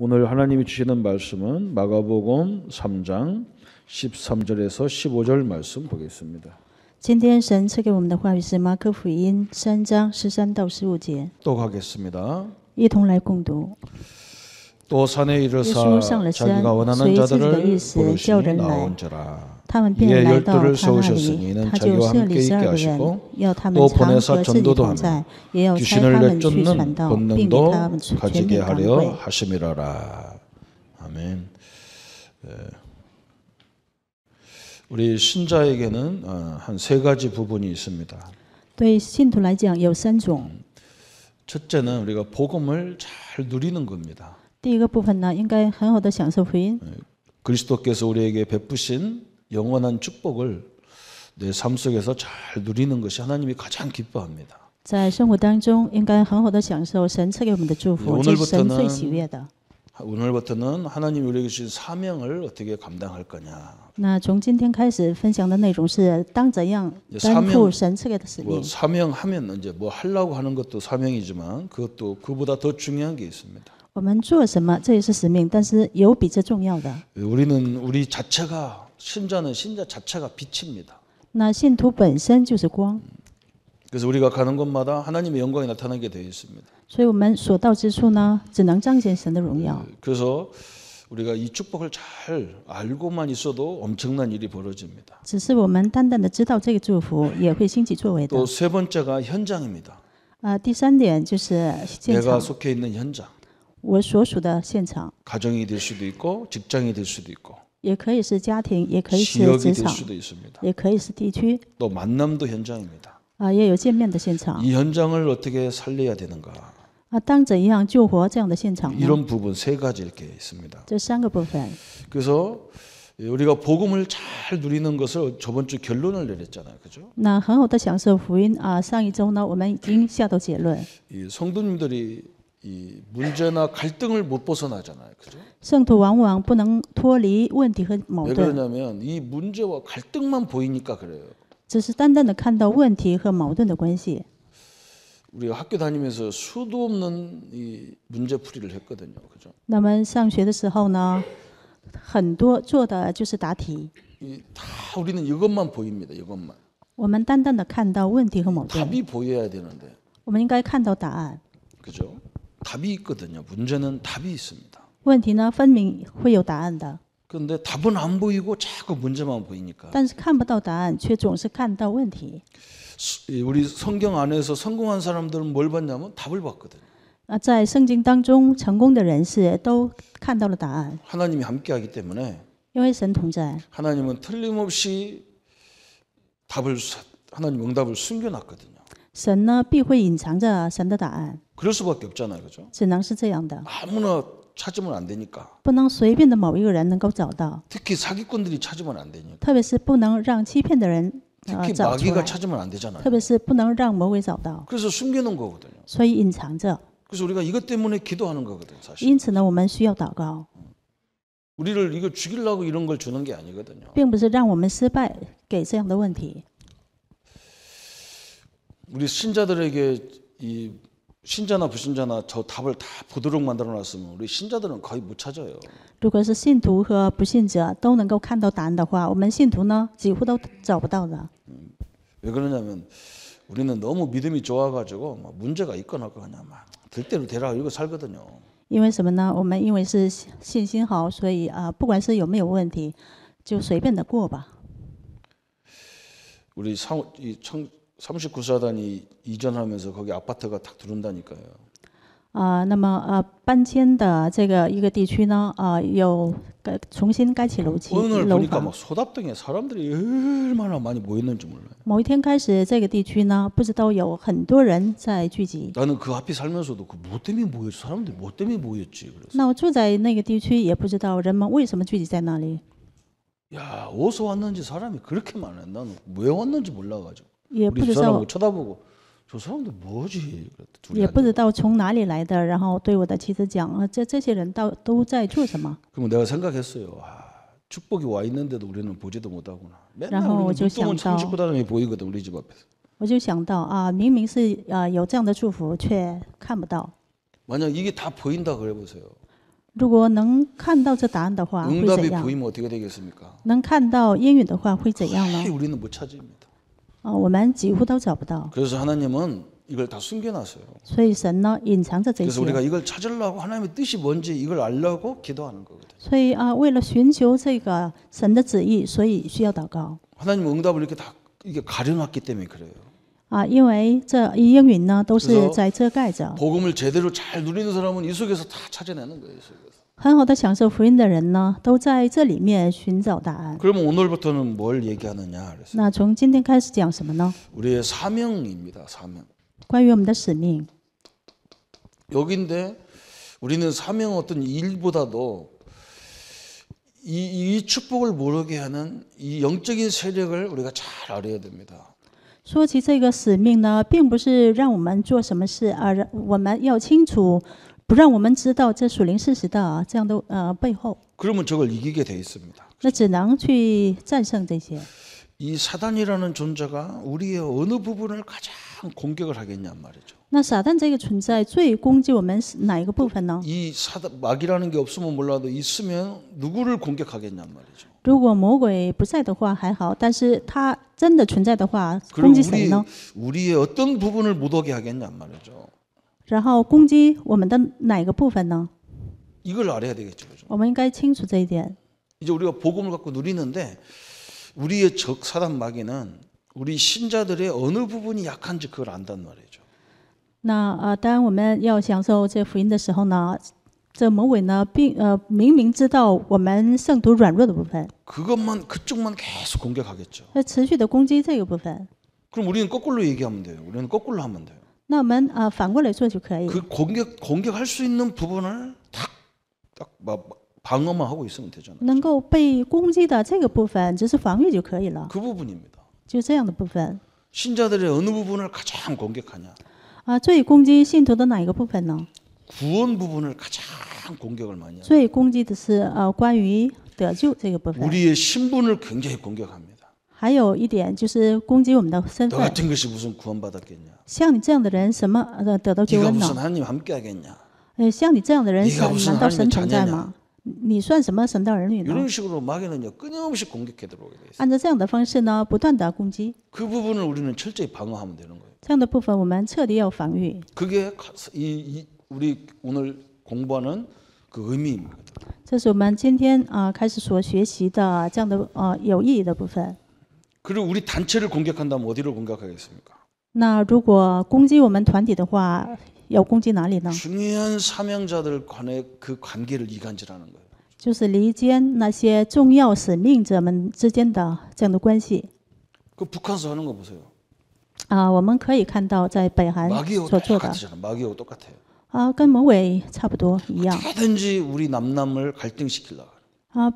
오늘 하나님이 주시는 말씀은 마가복음 3장 13절에서 15절 말씀 보겠습니다. 今天神赐给我们的话语是马可福音3章13到15节， 또 가겠습니다. 一同来共读。 또 산에 耶 이르사 稣上了山， 자기가 원하는 随自己的 자들을 意思叫 부르시니 人来， 나온지라. 他们便 이에 来到 열두를 他那 세우셨으니 里， 이는 他就 자기와 设立 함께 있게 12个人， 하시고 要他们 또 常 보내사 和自己 전도도 同在， 하며 也要差 귀신을 他们去 내쫓는 传道，并给 본능도 他们全 가지게 面赶 하려 鬼。 하심이라라. 아멘. 우리 신자에게는 한 세 가지 부분이 있습니다. 对信徒来讲有3种。 첫째는 우리가 복음을 잘 누리는 겁니다. 第一个部分呢，应该很好的享受福音。 그리스도께서 우리에게 베푸신 영원한 축복을 내 삶 속에서 잘 누리는 것이 하나님이 가장 기뻐합니다. 在生活当中，应该很好的享受神赐给我们的祝福，这是神最喜悦的。 오늘부터는 하나님이 우리에게 주신 사명을 어떻게 감당할 거냐. 那从今天开始分享的内容是当怎样担负神赐给的使 뭐 命。 사명하면 이제 뭐 하려고 하는 것도 사명이지만 그것도 그보다 더 중요한 게 있습니다. 我们做什么，这也是使命，但是有比这重要的。 우리는 우리 자체가 신자는 신자 자체가 빛입니다. 那信徒本身就是光， 그래서 우리가 가는 곳마다 하나님의 영광이 나타나게 되어 있습니다. 所以我们所到之处呢，只能彰显神的荣耀。 그래서 우리가 이 축복을 잘 알고만 있어도 엄청난 일이 벌어집니다. 只是我们单单的知道这个祝福，也会兴起作为的。 또 세 번째가 현장입니다. 第3点就是现 내가 场， 속해 있는 현장. 我所属的现场， 가정이 될 수도 있고 직장이 될 수도 있고 也可以是家庭，也可以是 지역이 职 될 场， 수도 있습니다. 也可以是地区， 또 만남도 현장입니다. 也有见面的现场。 이 현장을 어떻게 살려야 되는가? 当怎样救活这样的现场呢？ 이런 부분 세 가지 이렇게 있습니다. 这3个部分。 그래서 우리가 복음을 잘 누리는 것을 저번 주 결론을 내렸잖아요, 그죠? 那很好的享受福音上一周呢，我们已经下到结论。 이 성도님들이 이 문제나 갈등을 못 벗어나잖아요, 그죠? 圣徒往往不能脱离问题和矛 왜 盾， 그러냐면 이 문제와 갈등만 보이니까 그래요. 只是单单的看到问题和矛盾的关系。 우리가 학교 다니면서 수도 없는 이 문제풀이를 했거든요, 그죠? 那么上学的时候呢，很多做的就是答题， 다 우리는 이것만 보입니다, 이것만. 我们单单的看到问题和矛盾， 답이 보여야 되는데, 我们应该看到答案。 그죠? 답이 있거든요. 문제는 답이 있습니다. 问题呢，分明会有答案的， 그런데 답은 안 보이고 자꾸 문제만 보이니까 但是看不到答案，却总是看到问题。 우리 성경 안에서 성공한 사람들은 뭘 봤냐면 답을 봤거든요. 在圣经当中，成功的人士都看到了答案， 하나님이 함께하기 때문에 因为神同在， 하나님은 틀림없이 하나님 응답을 숨겨놨거든요. 神呢必会隐藏着神的答案， 그럴 수밖에 없잖아요, 그죠? 只能是这样的， 아무나 찾으면 안 되니까. 不能随便的某一个人能够找到， 특히 사기꾼들이 찾으면 안 되니까. 特别是不能让欺骗的人 특히 找出 마귀가 来， 찾으면 안 되잖아요. 特别是不能让魔鬼找到， 그래서 숨겨놓은 거거든요. 所以隐藏着。 그래서 우리가 이것 때문에 기도하는 거거든요, 사실. 因此呢，我们需要祷告， 우리를 이거 죽이려고 이런 걸 주는 게 아니거든요. 并不是让我们失败给这样的问题。 우리 신자들에게 이 신자나 불신자나 저 답을 다 보도록 만들어놨으면 우리 신자들은 거의 못 찾아요. 如果是信徒和不信者都能够看到答案的话，我们信徒呢几乎都找不到的。 왜 그러냐면 우리는 너무 믿음이 좋아가지고 막 문제가 있거나 그냥 막 될 대로 되라 이러고 살거든요. 因为什么呢？我们因为是信心好，所以不管是有没有问题，就随便的过吧。 우리 39사단이 이전하면서 거기 아파트가 탁 들어온다니까요. 那么搬迁的这个一个地区呢，有重新盖起楼 어느 날 보니까 房。 막 소답동에 사람들이 얼마나 많이 모였는지 몰라요. 某一天开始，这个地区呢，不知道有很多人在聚集。 나는 그 앞에 살면서도 그 뭐 때문에 모였지? 사람들이 뭐 때문에 모였지? 그래서 那我住在那个地区，也不知道人们为什么聚集在那里， 야 어디서 왔는지 사람이 그렇게 많아요. 나는 왜 왔는지 몰라가지고 也不 우리 知 두 사람 道 을 쳐다보고 저 사람들 뭐지? 둘이 也不知 앉아. 道从哪里来的，然后对我的妻子讲，这些人都在做什么？ 그러면 내가 생각했어요. 축복이 와 있는데도 우리는 보지도 못하구나. 맨날 然后 우리는 我就 눈동은 想到， 창식구다람이 보이거든 우리 집 앞에서. 我就想到明明是有这样的祝福，却看不到。 만약 이게 다 보인다 그래 보세요. 如果能看到这答案的话，会 응답이 怎样？ 보이면 어떻게 되겠습니까? 能看到应允的话会怎样呢？ 우리는 못 찾습니다. 我们几乎都找不到， 그래서 하나님은 이걸 다 숨겨놨어요. 所以神呢隐藏着这 그래서 우리가 些。 이걸 찾으려고 하나님의 뜻이 뭔지 이걸 알려고 기도하는 거거든요. 所以为了寻求这个神的旨意，所以需要祷告。 하나님 응답을 이렇게 다 이게 가려놨기 때문에 그래요. 因为这应允呢都是在遮盖着。 복음을 제대로 잘 누리는 사람은 이 속에서 다 찾아내는 거예요. 이 속에서. 很好的享受福音的人呢，都在这里面寻找答案。 그러면 오늘부터는 뭘 얘기하느냐 그랬어요. 那从今天开始讲什么呢？ 우리의 사명입니다. 사명. 关于我们的使命。 여기인데 우리는 사명 어떤 일보다도 이 축복을 모르게 하는 이 영적인 세력을 우리가 잘 알아야 됩니다. 说起这个使命呢，并不是让我们做什么事，而我们要清楚，不让我们知道这属灵事实的这样的背后。 그러면 저걸 이기게 돼 있습니다. 那只能去战胜这些。 이 사단이라는 존재가 우리의 어느 부분을 가장 공격을 하겠냐 말이죠. 那撒旦这个存在最攻击我们哪一个部分呢？ 이 사단 막이라는 게 없으면 몰라도 있으면 누구를 공격하겠냐 말이죠. 如果魔鬼不在的话还好，但是他真的存在的话， 그리고 攻击谁呢？ 우리의 어떤 부분을 못 오게 하겠냐 말이죠. 然后攻击我们的哪个部分呢？ 이걸 알아야 되겠죠. 그죠? 我们应该清楚这一点。 이제 우리가 복음을 갖고 누리는데 우리의 적 사단 마귀는 우리 신자들의 어느 부분이 약한지 그걸 안단 말이죠. 那当我们要享受这福音的时候呢，这魔鬼呢，明明知道我们圣徒软弱的部分， 그쪽만 계속 공격하겠죠. 持续的攻击这个部分。 그럼 우리는 거꾸로 얘기하면 돼요. 우리는 거꾸로 하면 돼요. 那我们反过来做就可以。 그 공격할 수 있는 부분을 딱 방어만 하고 있으면 되잖아요. 能够被攻击的这个部分，只是防御就可以了， 그 부분입니다. 就这样的部分。 신자들의 어느 부분을 가장 공격하냐? 最攻击信徒的哪一个部分呢？ 구원 부분을 가장 공격을 많이 해요. 最攻击的是关于得救这个部分。 우리의 신분을 굉장히 공격합니다. 还有一点就是攻击我们的身 너 份。 같은 것이 무슨 구원받았겠냐? 像你这样的人，什么得到救 네가 恩 무슨 呢？ 하나님 함께하겠냐? 像你这样的人， 네가 무슨 难道神 하나님의 同在 자녀냐? 吗？你算什么神的儿女呢？ 이런 식으로 마귀는요 끊임없이 공격해 들어오게 돼 있어요. 按照这样的方式呢，不断的攻击， 그 부분을 우리는 철저히 방어하면 되는 거예요. 这样的部分我们彻底要防御。 그게 우리 오늘 공부하는 그 의미입니다. 这是我们今天开始所学习的这样的有意义的部分。 그리고 우리 단체를 공격한다면 어디를 공격하겠습니까? 那如果攻击我们团体的话，要攻击哪里呢？ 중요한 사명자들 간의 그 관계를 이간질하는 거예요. 就是离间那些重要使命者们之间的这样的关系。 그 북한에서 하는 거 보세요. 我们可以看到在北韩 마귀하고 所做的 똑같잖아. 마귀하고 똑같아요. 跟魔鬼差不多一样。 어떻게든지 우리 남남을 갈등시키려고.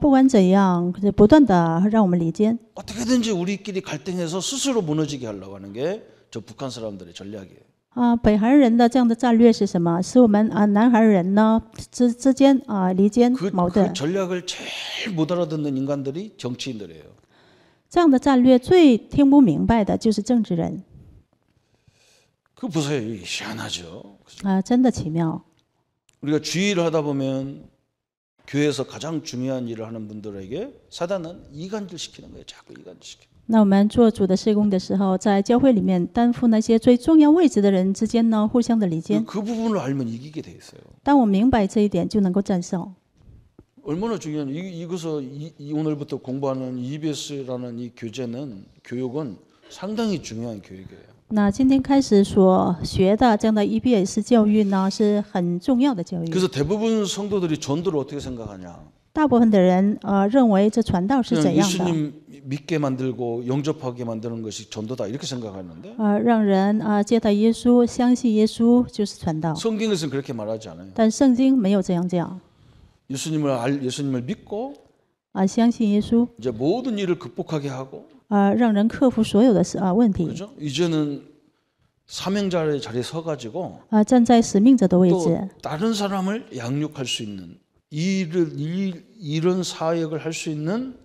不管怎样，不断的让我们离间。 어떻게든지 우리끼리 갈등해서 스스로 무너지게 하려고 하는 게 저 북한 사람들의 전략이에요. 北韩人的这样的战略是什么？使我们南韩人呢之间离间矛盾。 그 전략을 제일 못 알아듣는 인간들이 정치인들이에요. 这样的战略最听不明白的就是政治人。 그 보세요. 희한하죠. 真的奇妙。 우리가 주의를 하다 보면 교회에서 가장 중요한 일을 하는 분들에게 사단은 이간질 시키는 거예요. 자꾸 이간질 시키는. 那我们做主的事工的时候，在教会里面担负那些最重要位置的人之间呢，互相的离间。 그 부분을 알면 이기게 돼 있어요. 当我明白这一点，就能够战胜。 얼마나 중요한 이것을 오늘부터 공부하는 EBS라는 이 교육은 상당히 중요한 교육이에요. 那今天开始所学的这样的 EBS 教育呢，是很重要的教育。 그래서 대부분 성도들이 전도를 어떻게 생각하냐? 大部分的人认为这传道是 그냥 怎样的？ 예수님 믿게 만들고 영접하게 만드는 것이 전도다 이렇게 생각하는데 让人接待耶稣、相信耶稣就是传道。 성경에서는 그렇게 말하지 않아요. 但圣经没有这样讲。 예수님을 믿고 相信耶稣， 이제 모든 일을 극복하게 하고 让人克服所有的问题。 그죠? 이제는 사명자의 자리에 서가지고 站在使命者的位 또 置， 다른 사람을 양육할 수 있는 이런 사역을 할 수 있는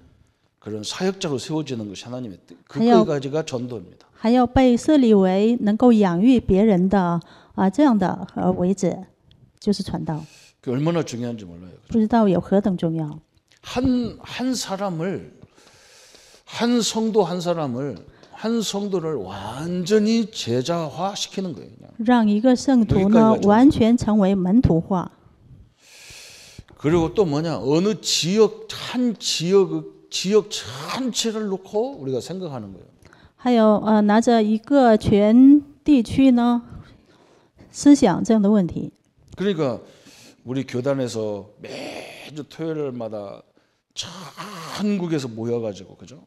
그런 사역자로 세워지는 것이 하나님의 뜻. 그까지가 전도입니다. 还要被设立为能够养育别人的这样的位置，就是传道。그 얼마나 중요한지 몰라요. 不知道有何等重要。 한 사람을 한 성도 한 사람을 한 성도를 완전히 제자화 시키는 거예요. 그냥. 让一个圣徒 여기까지 呢 왔죠. 完全成为门徒化。 그리고 또 뭐냐 어느 한 지역 전체를 놓고 우리가 생각하는 거예요. 还有拿着一个全地区呢思想这样的问题。 그러니까 우리 교단에서 매주 토요일마다 한국에서 모여가지고 그죠?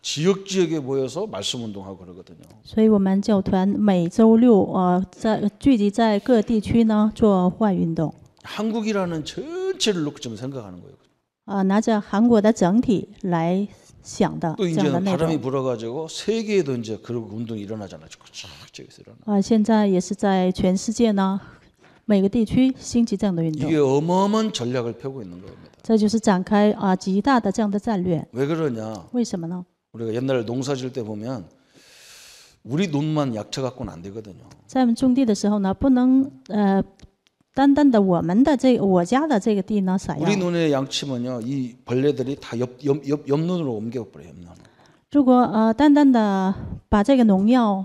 지역에 모여서 말씀 운동하고 그러거든요. 所以我们教团每周六聚集在各地区呢做户外运动。 한국이라는 전체를 놓고 좀 생각하는 거예요. 拿着韩国的整体来想的 또 这样的 이제는 内 바람이 容。 불어가지고 세계에도 이제 그런 운동이 일어나잖아요. 저기서 일어나. 现在也是在全世界呢每个地区兴起这样的运动。 이게 어마어마한 전략을 펴고 있는 겁니다. 这就是展开极大的这样的战略。 왜 그러냐? 为什么呢？ 우리가 옛날 농사 지을 때 보면 우리 눈만 약쳐 갖고는 안 되거든요. 在我们种地的时候呢，不能单单的我家的这个地呢撒药。 우리 눈에 양치면요, 이 벌레들이 다 옆눈으로 옮겨버려요. 옆눈. 如果单单的把这个农药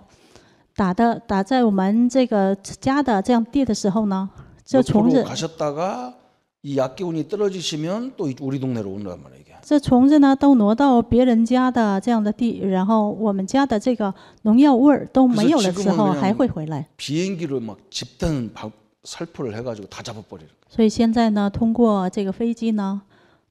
打在我们这个家的这样地的时候呢，这虫 옆으로 子 가셨다가 이 약기운이 떨어지시면 또 우리 동네로 온단 말이에요. 이게. 这虫子呢都挪到别人家的这样的地，然后我们家的这个农药味儿都没有了之后，还会回来。 비행기로 막 집단 살포를 해가지고 다 잡아버리는. 所以现在呢，通过这个飞机呢，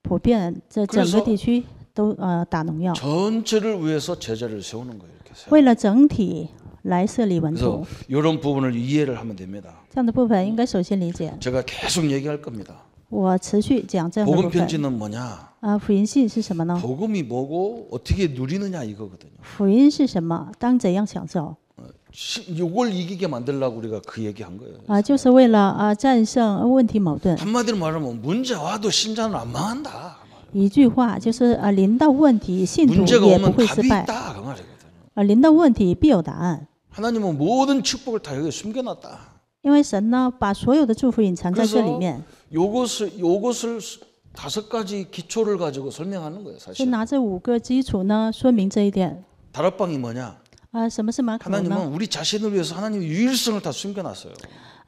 普遍这整个地区都打农药， 전체를 위해서 제자를 세우는 거예요. 이렇게. 为了整体来设立文 그래서 图。 이런 부분을 이해를 하면 됩니다. 这样的部分应该首先理解。 제가 계속 얘기할 겁니다. 我持续讲这样的部 복음 分。 편지는 뭐냐? 福音信是什么呢？ 복음이 뭐고 어떻게 누리느냐 이거거든요. 福音是什么？当怎样享受？ 이걸 이기게 만들려고 우리가 그 얘기한 거예요. 就是为了战胜问题矛盾。 한마디로 말하면 문제 와도 신자는 안 망한다. 一句话就是临到问题，信徒 문제가 也不 오면 会失 답이 败。 있다 그 말이거든요. 临到问题必有答案， 하나님은 모든 축복을 다 여기 숨겨놨다. 因为神呢把所有的祝福隐藏在这里面。 요것을 5가지 기초를 가지고 설명하는 거예요, 就 사실. 拿这5个基础呢说明这一点。 다락방이 뭐냐? 什么是马可呢？ 하나님은 우리 자신을 위해서 하나님의 유일성을 다 숨겨놨어요.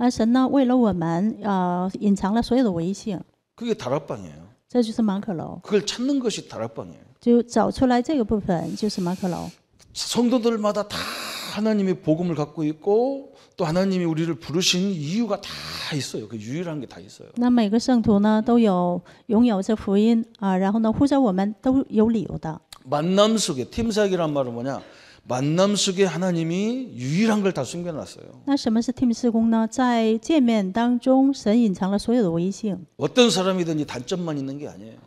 神呢为了我们隐藏了所有的唯一性， 그게 다락방이에요. 这就是马可楼。 그걸 찾는 것이 다락방이에요. 就找出来这个部分就是马可楼。 성도들마다 다 하나님의 복음을 갖고 있고 또 하나님이 우리를 부르신 이유가 다 있어요. 그 유일한 게 다 있어요. 那每个圣徒呢都拥有这福音然后呢呼召我们都有理由的。 만남 속에 팀사역이란 말은 뭐냐? 만남 속에 하나님이 유일한 걸 다 숨겨놨어요. 那什么是 team 事工呢？在见面当中，神隐藏了所有的唯一性。 어떤 사람이든지 단점만 있는 게 아니에요.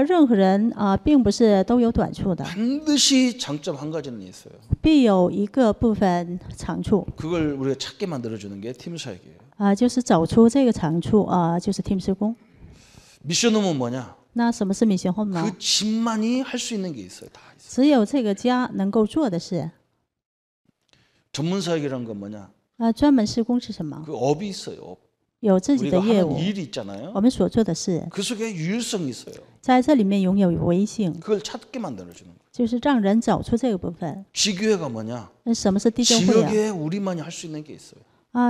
任何人并不是都有短处的， 반드시 장점 한 가지는 있어요. 必有一个部分长处。 그걸 우리가 찾게 만들어주는 게 팀사역이에요. 就是找出这个长处就是 team 事工。 미션홈은 뭐냐? 那什么是米行后呢？ 그 집만이 할 수 있는 게 있어요. 다 있어요. 只有这个家能够做的事。 전문사역이란 건 뭐냐? 专门事工是什么？ 그 업이 있어요. 업. 有自己的 우리가 业 하는 务， 일이 있잖아요. 我们所做的事， 그 속에 유일성이 있어요. 在这里面拥有唯一性， 그걸 찾게 만들어주는 거예요. 就是让人找出这个部分。 지교회가 뭐냐? 那什么是地教会啊？ 지역에 우리만이 할 수 있는 게 있어요.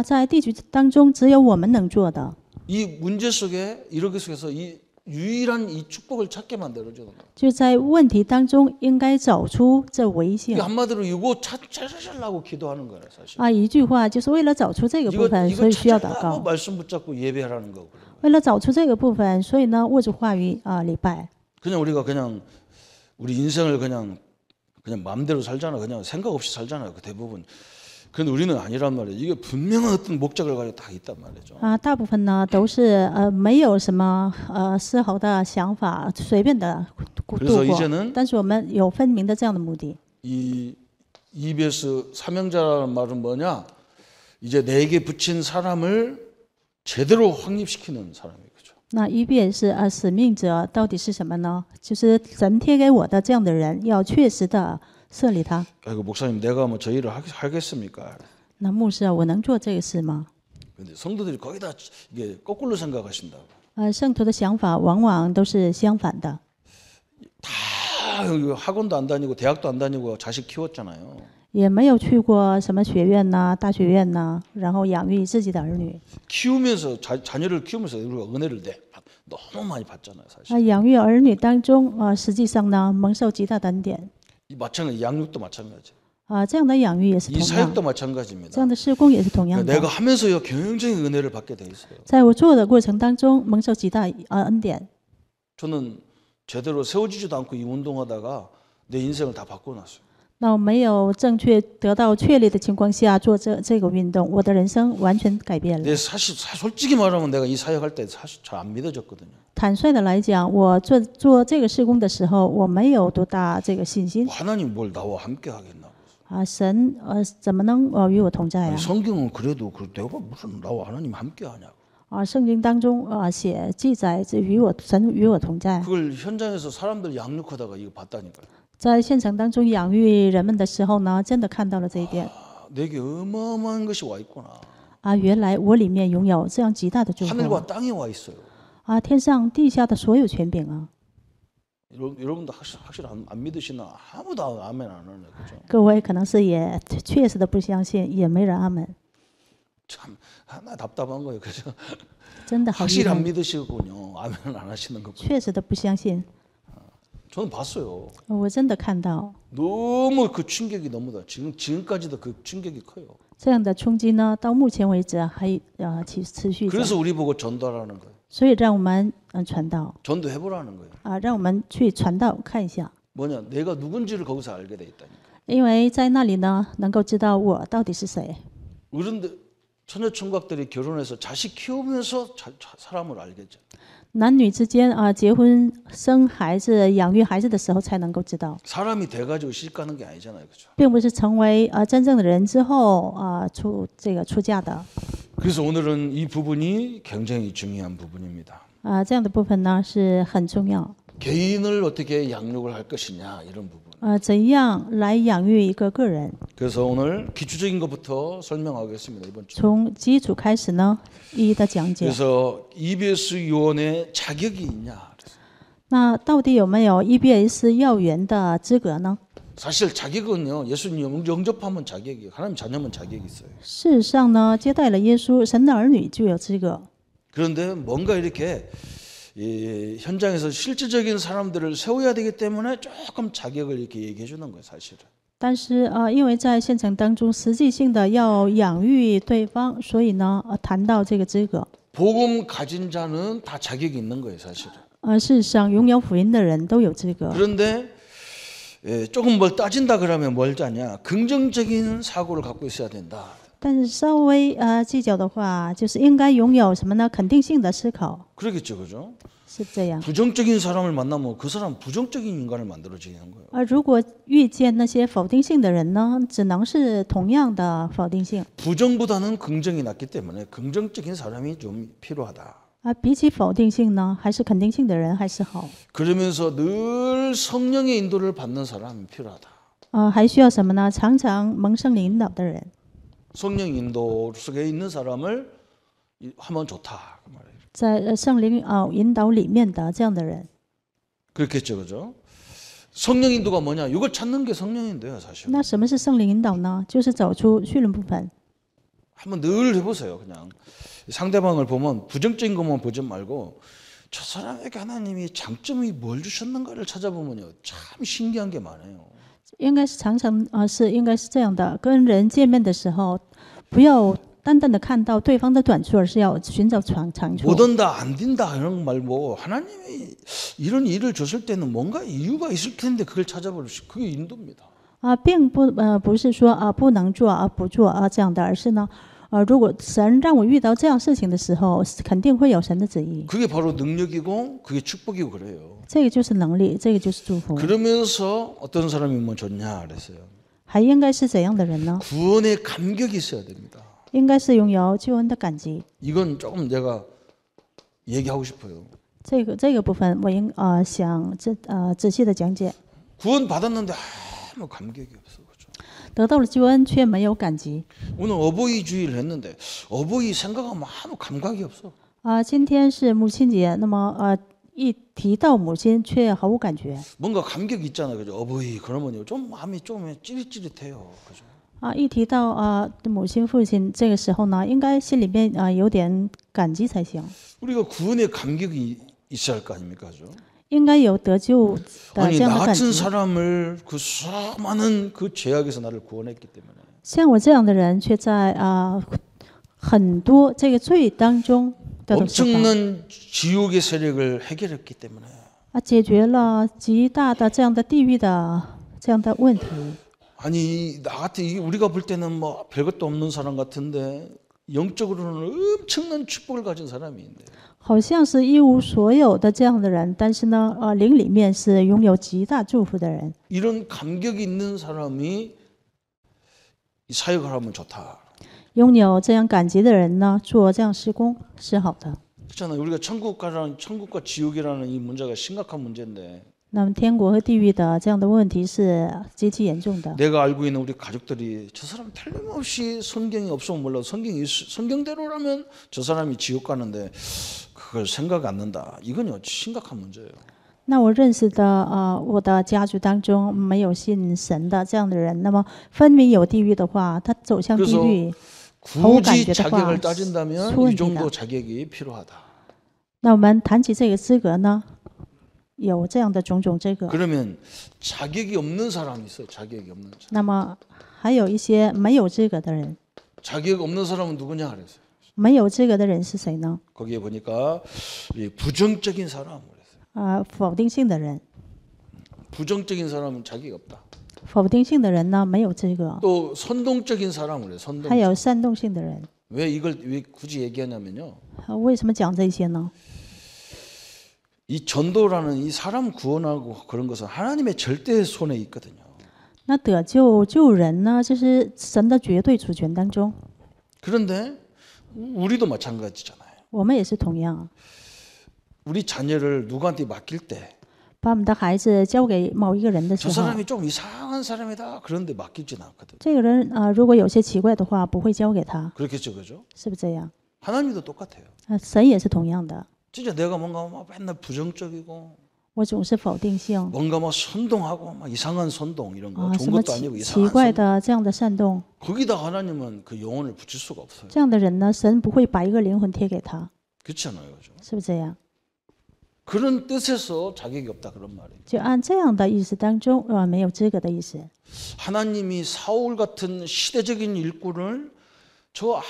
在地区当中，只有我们能做的。 이 문제 속에 이렇게 속에서 이 유일한 이 축복을 찾게 만들어주는 거예요. 就在问题当中，应该找出这唯一性 이게 。 한마디로 이거 찾으려고 기도하는 거예요, 사실. 一句话就是为了找出这个部分，所 이거 以需要祷 찾으려고 告。 말씀 붙잡고 예배하라는 거고. 为了找出这个部分，所以呢，握住话语礼拜。 그냥 우리가 그냥 우리 인생을 그냥 마음대로 살잖아. 그냥 생각 없이 살잖아요. 그 대부분. 그런데 우리는 아니란 말이에요. 이게 분명한 어떤 목적을 가지고 다 있단 말이죠. 大部分呢都是没有什么丝毫的想法，随便的度 그래서 过。 이제는 但是我们有分明的这样的目的。 이 EBS 사명자라는 말은 뭐냐? 이제 내게 붙인 사람을 제대로 확립시키는 사람이에요. 그죠? 那EBS使命者到底是什么呢？就是神贴给我的这样的人，要确实的设立他。 아이고 목사님 내가 뭐 저 일을 하겠습니까? 那牧师我能做这个事吗？ 근데 성도들이 거기다 이게 거꾸로 생각하신다고. 圣徒的想法往往都是相反的。 다 학원도 안 다니고 대학도 안 다니고 자식 키웠잖아요. 也没有去过什么学院呐、大学院呐、然后养育自己的儿女。 키우면서 자녀를 키우면서 우리가 은혜를 너무 많이 받잖아요, 사실. 养育儿女当中，实际上呢，蒙受极大的恩典。 마찬가지, 양육도 마찬가지. 这样的养育也是 이 同样， 사역도 마찬가지입니다. 这样的施工也是同样的。 내가 하면서요 굉장히 은혜를 받게 돼 있어요. 在我做的过程当中，蒙受极大恩典。 저는 제대로 세워지지도 않고 이 운동하다가 내 인생을 다 바꿔놨어요. 那我没有正确得到确立的情况下做这个运动，我的人生完全改变了。 내 사실 솔직히 말하면 내가 이 사역할 때 사실 잘 안 믿어졌거든요. 坦率的来讲，我做这个施工的时候，我没有多大这个信心。 하나님 뭘 나와 함께 하겠나? 神怎么能与我同在啊？ 성경은 그래도 내가 무슨 나와 하나님 함께 하냐고. 圣经当中写记载神与我同在。 그걸 현장에서 사람들 양육하다가 이거 봤다니까요. 在现场当中养育人们的时候呢，真的看到了这一点。 내게 어마어마한 것이 와 있구나. 原来我里面拥有这样极大的祝福。 하늘과 땅에 와 있어요. 天上地下的所有权柄啊！ 여러분도 확실히 안 믿으시나? 아무도 아멘 안 하네, 그죠? 各位可能是也确实的不相信，也没人阿门。 참 하나 답답한 거예요, 그죠? 真的好郁 확실히 안 闷， 믿으시군요. 아멘 안 하시는 거. 确实的不相信。 저는 봤어요. 我真的看到 너무 그 충격이 너무다. 지금까지도 그 충격이 커요. 这样的冲击呢，到目前为止还持续着。 그래서 우리 보고 전도하라는 거예요. 所以让我们传道 전도해보라는 거예요. 让我们去传道看一下， 뭐냐, 내가 누군지를 거기서 알게 돼 있다니까. 因为在那里呢，能够知道我到底是谁。 어른들 처녀 총각들이 결혼해서 자식 키우면서 사람을 알겠죠. 男女之间结婚生孩子、养育孩子的时候才能够知道， 사람이 돼가지고 시집가는 게 아니잖아요, 그렇죠? 并不是成为真正的人之后出嫁的。 그래서 오늘은 이 부분이 굉장히 중요한 부분입니다. 这样的部分呢是很重要。 개인을 어떻게 양육을 할 것이냐 이런 부분. 怎样来养育一个个人？ 그래서 오늘 기초적인 것부터 설명하겠습니다. 이번 주. 从基础开始呢，一一的讲解。 그래서 EBS 요원의 자격이 있냐? 那到底有没有 EBS 要员的资格呢？ 사실 자격은요. 예수님 영접하면 자격이에요. 하나님 자녀면 자격이 있어요. 事实上呢，接待了耶稣，神的儿女就有资格。 그런데 뭔가 이렇게 현장에서 실질적인 사람들을 세워야 되기 때문에 조금 자격을 이렇게 얘기해 주는 거예요, 사실은. 但是因为在现场当中实际性的要养育对方，所以呢谈到这个资格。 복음 가진 자는 다 자격이 있는 거예요, 사실은. 事实上拥有福音的人都有资格。 그런데 조금 뭘 따진다 그러면 뭘 따냐? 긍정적인 사고를 갖고 있어야 된다. 但是稍微计较的话，就是应该拥有什么呢？肯定性的思考， 그러겠죠, 그죠? 是这样。 부정적인 사람을 만나면 그 사람 부정적인 인간을 만들어지는 거예요. 如果遇见那些否定性的人呢，只能是同样的否定性。 부정보다는 긍정이 낫기 때문에 긍정적인 사람이 좀 필요하다. 比起否定性呢，还是肯定性的人还是好。 그러면서 늘 성령의 인도를 받는 사람이 필요하다. 还需要什么呢？常常蒙圣灵引导的人。 성령 인도 속에 있는 사람을 하면 좋다 그 말이에요. 在圣灵引导里面的这样的人。 그렇겠죠, 그죠? 성령 인도가 뭐냐? 이걸 찾는 게 성령 인도예요, 사실. 那什么是圣灵引导呢？就是走出绪论部分。 한번 늘 해보세요, 그냥. 상대방을 보면 부정적인 것만 보지 말고 저 사람에게 하나님이 장점이 뭘 주셨는가를 찾아보면요, 참 신기한 게 많아요. 应该是常常应该是这样的，跟人见面的时候，不要单单的看到对方的短处，而是要寻找长处。 못 온다, 안 된다 이런 거 말고 하나님이 이런 일을 줬을 때는 뭔가 이유가 있을 텐데 그걸 찾아보는 그게 인도입니다. 并不是说不能做不做这样的，而是呢如果神让我遇到这样事情的时候，肯定会有神的旨意。 그게 바로 능력이고 그게 축복이고 그래요. 这个就是能力，这个就是祝福。 그러면서 어떤 사람이면 좋냐 그랬어요. 还应该是怎样的人呢？ 구원의 감격이 있어야 됩니다. 应该是拥有救恩的感激。 이건 조금 내가 얘기하고 싶어요. 这个部分我想仔细的讲解。 구원 받았는데 아무 감격이 없어, 그렇죠? 得到了救恩却没有感激。 오늘 어버이 주의를 했는데 어버이 생각하면 아무 감각이 없어. 今天是母亲节，那么一提到母亲却毫无感觉。 뭔가 감격이 있잖아, 그죠? 어버이 그러면 좀 마음이 좀 찌릿찌릿해요, 그죠? 一提到母亲父亲，这个时候呢，应该心里面有点感激才行， 우리가 구원의 감격이 있어야 할 거 아닙니까, 그죠? 应该有得救的 아니 这样的 나 感 같은 激。 사람을 그 수많은 그 죄악에서 나를 구원했기 때문에 像我这样的人，却在很多这个罪当中得到释放， 엄청난 지옥의 세력을 해결했기 때문에 解决了极大的这样的地狱的这样的问题。 아니 나 같은 우리가 볼 때는 뭐 별것도 없는 사람 같은데 영적으로는 엄청난 축복을 가진 사람인데 好像是一无所有的这样的人，但是呢，灵里面是拥有极大祝福的人。 이런 감격이 있는 사람이 이 사역을 하면 좋다. 拥有这样感激的人呢，做这样施工是好的。 그렇잖아요. 우리가 천국과 지옥이라는 이 문제가 심각한 문제인데 那么天国和地狱的这样的问题是极其严重的。 내가 알고 있는 우리 가족들이 저 사람 틀림없이 성경이 없으면 몰라도 성경대로라면 저 사람이 지옥 가는데 그걸 생각 안 난다. 이건 심각한 문제예요. 那我认识的我的家族当中没有信神的这样的人，那么分明有地狱的话，他走向地狱， 굳이 자격을 따진다면 이 정도 자격이 필요하다. 那我们谈起这个资格呢，有这样的种种资格。 그러면 자격이 없는 사람이 있어요. 자격이 없는 사람. 那么还有一些没有资格的人， 자격 없는 사람은 누구냐 그랬어요. 没有资格的人是谁呢？ 거기에 보니까 이 부정적인 사람 그랬어요. 否定性的人。 부정적인 사람은 자격이 없다. 否定性的人呢，没有资格。 또 선동적인 사람 그래요. 선동. 还有煽动性的人。 왜 굳이 얘기하냐면요. 为什么讲这些呢？ 이 전도라는 이 사람 구원하고 그런 것은 하나님의 절대 손에 있거든요. 那得救救人呢，这是神的绝对主权当中。 그런데 우리도 마찬가지잖아요. 我们也是同样， 우리 자녀를 누구한테 맡길 때 把我们的孩子交给某一个人的时 저 候， 사람이 좀 이상한 사람이다. 그런데 맡기지는 않거든. 这个人如果有些奇怪的话，不会交给他， 그렇겠죠, 그죠? 是不是这样？ 하나님도 똑같아요. 神也是同样的。 진짜 내가 뭔가 막 맨날 부정적이고 我总是否定性 뭔가 막 선동하고 막 이상한 선동 이런 거 什 좋은 么 것도 아니고 奇 이상한 怪 선동. 的这样的煽动， 거기다 하나님은 그 영혼을 붙일 수가 없어요. 这样的人呢，神不会把一个灵魂贴给他， 그렇잖아요, 그죠? 是不是这样？ 그런 뜻에서 자격이 없다 그런 말이에요. 就按这样的意思当中，没有资格的意思。 하나님이 사울 같은 시대적인 일꾼을 저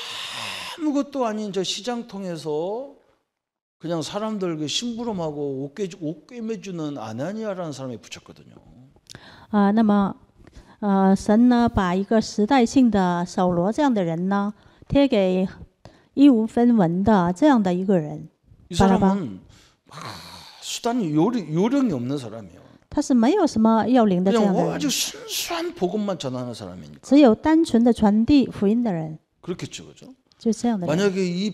아무것도 아닌 저 시장통에서 그냥 사람들 그 심부름하고 옷 꿰매주는 아나니아라는 사람이 붙였거든요. 那么神呢，把一个时代性的扫罗这样的人呢，贴给一无分文的这样的一个人， 이 사람은 수단이 요령이 없는 사람이에요. 他是没有什么要领的这样的 그냥 人， 아주 순수한 복음만 전하는 사람이니까. 只有单纯的传递福音的人， 그렇겠죠, 그죠? 就这样的人。 만약에 이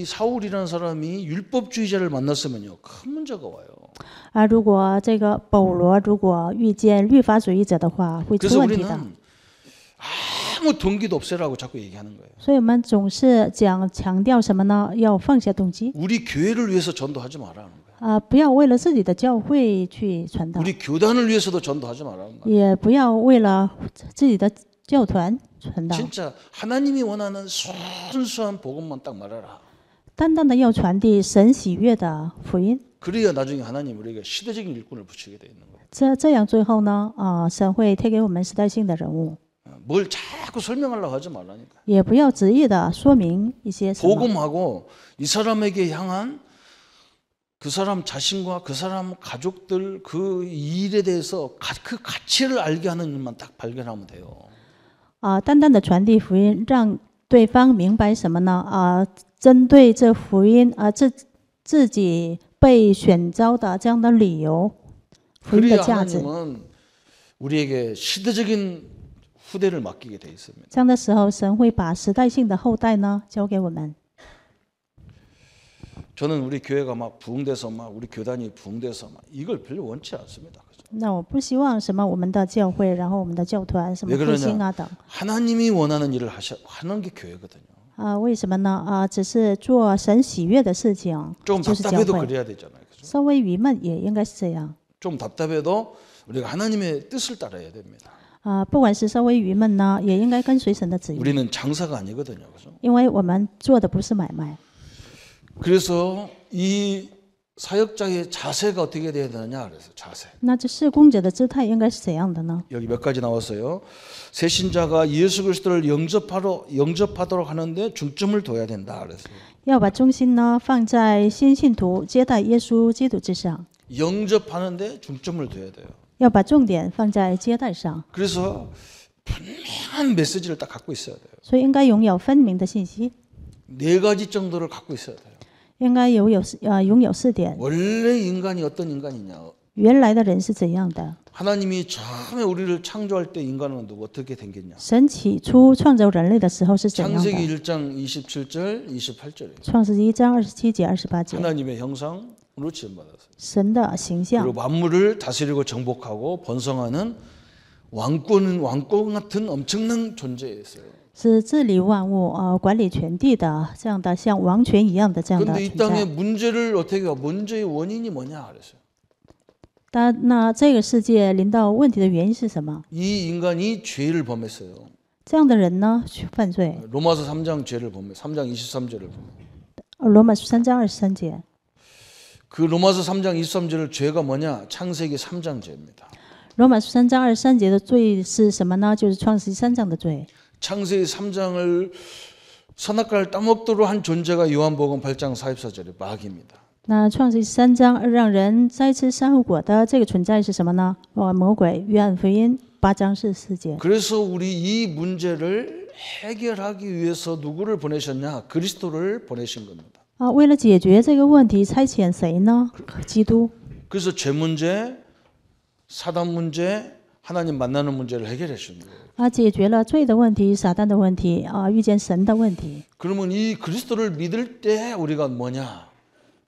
사울이라는 사람이 율법주의자를 만났으면요, 큰 문제가 와요. 如果这个保罗如果遇见律法主义者的话，会出 그래서 问题的。 우리는 아무 동기도 없애라고 자꾸 얘기하는 거예요. 所以我们总是强调什么呢？要放下动机， 우리 교회를 위해서 전도하지 말라는 거예요. 不要为了自己的教会去传道， 우리 교단을 위해서도 전도하지 말라는 거예요. 也不要为了自己的教团传道。 진짜 하나님이 원하는 순수한 복음만 딱 말하라. 单单的要传递神喜悦的福音， 그래야 나중에 하나님 우리가 시대적인 일꾼을 붙이게 돼 있는 거예요. 这样最后呢，神会贴给我们时代性的人物， 뭘 자꾸 설명하려고 하지 말라니까. 也不要执意的说明一些什么。 복음하고 이 사람에게 향한 그 사람 자신과 그 사람 가족들 그 일에 대해서 그 가치를 알게 하는 일만 딱 발견하면 돼요. 单单的传递福音，让对方明白什么呢？针对这福音自己被选召的这样的理由，福音的 그래야 价值。 하나님은 우리에게 시대적인 후대를 맡기게 돼 있습니다. 这样的时候，神会把时代性的后代呢交给我们。 저는 우리 교회가 막 부흥돼서 막 우리 교단이 부흥돼서 막 이걸 별로 원치 않습니다. 那我不希望什么我们的教会，然后我们的教团什么 왜 复兴啊 그러냐? 等 하나님이 원하는 일을 하는 게 교회거든요. 为什么呢？只是做神喜悦的事情， 좀 就是教 답답해도 会。 그래야 되잖아요. 그죠? 稍微郁闷也应该是这样。 좀 답답해도 우리가 하나님의 뜻을 따라야 됩니다. 不管是稍微郁闷呢，也应该跟随神的旨意， 우리는 장사가 아니거든요. 그죠? 因为我们做的不是买卖。 그래서 이 사역자의 자세가 어떻게 돼야 되느냐 그래서 자세. 那这事工者的姿态应该是怎样的呢？ 여기 몇 가지 나왔어요. 새 신자가 예수 그리스도를 영접하도록 하는데 중점을 둬야 된다 그랬어요. 要把重心呢放在新信徒接待耶稣基督之上， 영접하는데 중점을 둬야 돼요. 要把重点放在接待上， 그래서 분명한 메시지를 딱 갖고 있어야 돼요. 所以应该拥有分明的信息， 네 가지 정도를 갖고 있어야 돼요. 应该拥有4点。 원래 인간이 어떤 인간이냐. 原来的人是怎样的？ 하나님이 처음에 우리를 창조할 때 인간은 어떻게 생겼냐. 神起初创造人类的时候是怎样的？ 창세기 1장 27절 28절이에요. 创世纪1章27节、28节， 하나님의 형상으로 지음받았어요. 神的形象 그리고 만물을 다스리고 정복하고 번성하는 왕권 같은 엄청난 존재였어요. 是治理万物、管理全地的这样的像王权一样的这样的 그런데 이 存 땅의 在。 문제를 어떻게 해요? 문제의 원인이 뭐냐 그랬어요. 那这个世界临到问题的原因是什么？ 이 인간이 죄를 범했어요. 这样的人呢去犯罪。 로마서 3장 죄를 범해. 3장 23절을 범해. 罗马书3章23节， 그 로마서 3장 23절 죄가 뭐냐? 창세기 3장 죄입니다. 罗马书3章23节的罪是什么呢？就是创世纪3章的罪。 창세기 3장을 선악과를 따먹도록 한 존재가 요한복음 8장 44절의 마귀입니다. 那创世纪3章让人摘吃善恶果的这个存在是什么呢？魔鬼。约翰福音8章44节。 그래서 우리 이 문제를 해결하기 위해서 누구를 보내셨냐? 그리스도를 보내신 겁니다. 为了解决这个问题，差遣谁呢？基督。 그래서 죄 문제, 사단 문제, 하나님 만나는 문제를 해결해 주신 거예요. 解决了罪的问题、撒旦的问题，遇见神的问题。 그러면 이 그리스도를 믿을 때 우리가 뭐냐?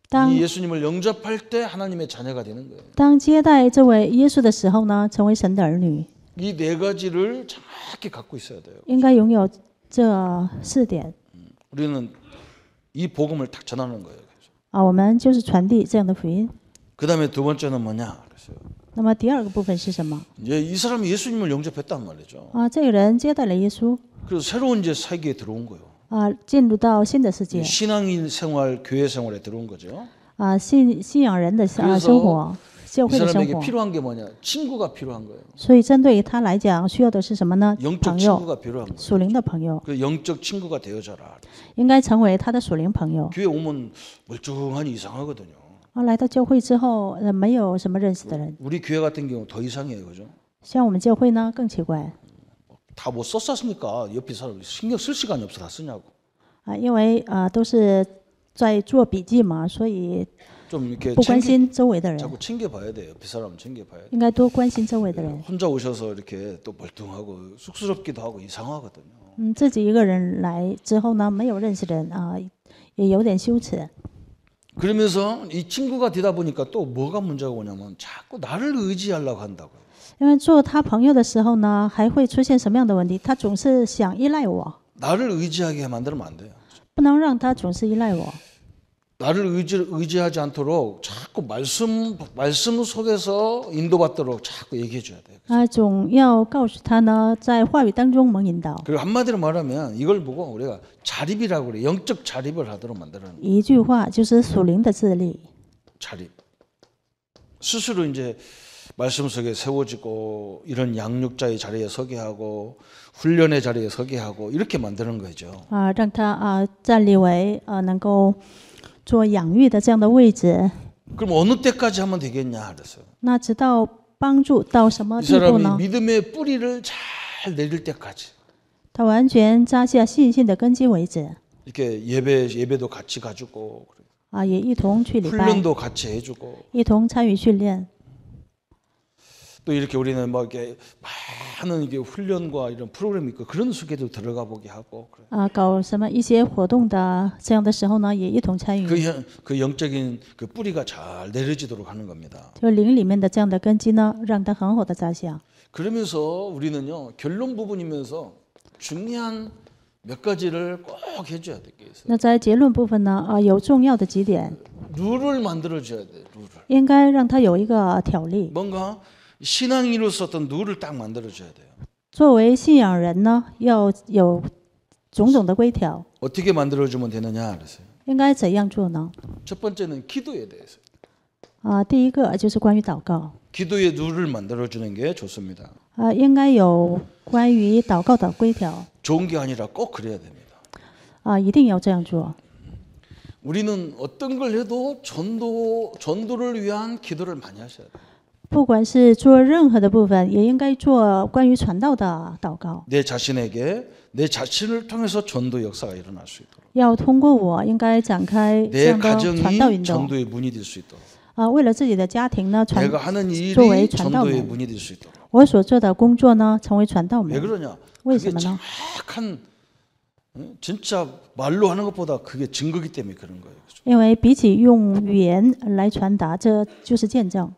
当 이 예수님을 영접할 때 하나님의 자녀가 되는 거예요. 当接待这位耶稣的时候呢，成为神的儿女， 이 네 가지를 정확히 갖고 있어야 돼요. 应该拥有这4点。 우리는 이 복음을 딱 전하는 거예요. 我们就是传递这样的福音。 그다음에 두 번째는 뭐냐? 그랬어요. 那么第二个部分是什么？ 이제 이 사람이 예수님을 영접했단 말이죠. 这个人接待了耶稣， 그래서 새로운 이제 세계에 들어온 거예요. 进入到新的世界， 신앙인 생활, 교회 생활에 들어온 거죠. 信仰人的生活，教 이 会的生 사람에게 活。 필요한 게 뭐냐? 친구가 필요한 거예요. 所以针对于他来讲，需要的是什么呢？ 영적 朋友， 친구가 필요한 거예요. 属灵的朋友， 그 영적 친구가 되어져라. 应该成为他的属灵朋友。 교회 오면 멀쩡하니 이상하거든요. 来到教会之后，没有什么认识的人。 우리 교회 같은 경우 더 이상해요, 그죠? 像我们教会呢，更奇怪 다 뭐 썼으니까 옆에 사람 신경 쓸 시간이 없어 다 쓰냐고. 因为都是在做笔记嘛，所以 좀 이렇게 不关心周围的人， 자꾸 챙겨봐야 돼요. 옆에 사람 챙겨봐야 돼. 应该多关心周围的人。 혼자 오셔서 이렇게 또 멀뚱하고 쑥스럽기도 하고 이상하거든요. 自己一个人来之后呢，没有认识人也有点羞耻。 그러면서 이 친구가 되다 보니까 또 뭐가 문제가 오냐면 자꾸 나를 의지하려고 한다고요. 因为做他朋友的时候呢，还会出现什么样的问题？他总是想依赖我， 나를 의지하게 만들면 안 돼요. 不能让他总是依赖我。 나를 의지하지 않도록 자꾸 말씀 속에서 인도받도록 자꾸 얘기해 줘야 돼요. 总要告诉他呢，在话语当中蒙引导。 그리고 한마디로 말하면 이걸 보고 우리가 자립이라고 그래. 영적 자립을 하도록 만드는 거예요. 一句话就是属灵的智力。 자립. 스스로 이제 말씀 속에 세워지고 이런 양육자의 자리에 서게 하고 훈련의 자리에 서게 하고 이렇게 만드는 거죠. 让他站立为能够做养育的这样的位置。 그럼 어느 때까지 하면 되겠냐 그랬어요. 那直到帮助到什么 이 地步呢？ 사람이 믿음의 뿌리를 잘 내릴 때까지. 他完全扎下信心的根基为止。 이렇게 예배도 같이 가주고 也一同去礼拜， 훈련도 같이 해주고 一同参与训练。또 이렇게 우리는 뭐 이렇게 많은 이게 훈련과 이런 프로그램이 있고 그런 속에도 들어가 보게 하고 그래요. 搞什么一些活动的这样的时候呢，也一同参与， 그 영적인 그 뿌리가 잘 내려지도록 하는 겁니다. 就灵里面的这样的根基呢，让它很好的扎下。 그러면서 우리는요 결론 부분이면서 중요한 몇 가지를 꼭 해줘야 될 게 있어요. 那在结论部分呢，有重要的几点， 룰을 만들어줘야 돼. 룰을. 应该让它有一个条例。 뭔가 신앙인으로서 어떤 룰을 딱 만들어줘야 돼요. 作为信仰人呢，要有种种的规条， 어떻게 만들어주면 되느냐 그랬어요. 应该怎样做呢？ 첫 번째는 기도에 대해서. 第一个就是关于祷告， 기도의 룰을 만들어주는 게 좋습니다. 应该有关于祷告的规条， 좋은 게 아니라 꼭 그래야 됩니다. 一定要这样做。 우리는 어떤 걸 해도 전도를 위한 기도를 많이 하셔야 돼요. 不管是做任何的部分，也应该做关于传道的祷告。 내 자신에게 내 자신을 통해서 전도 역사가 일어날 수 있도록. 要通过我，应该展开这 내 样的传道 가정이 运动。 전도의 문이 될 수 있도록. 为了自己的家庭呢， 내가 하는 일이作为传道 전도의 门。 문이 될 수 있도록. 我所做的工作呢，成为传道 왜 门。 그러냐? 为 그게 什么呢？ 정확한 진짜 말로 하는 것보다 그게 증거기 때문에 그런 거예요. 그죠? 因为比起用语言来传达，这就是见证。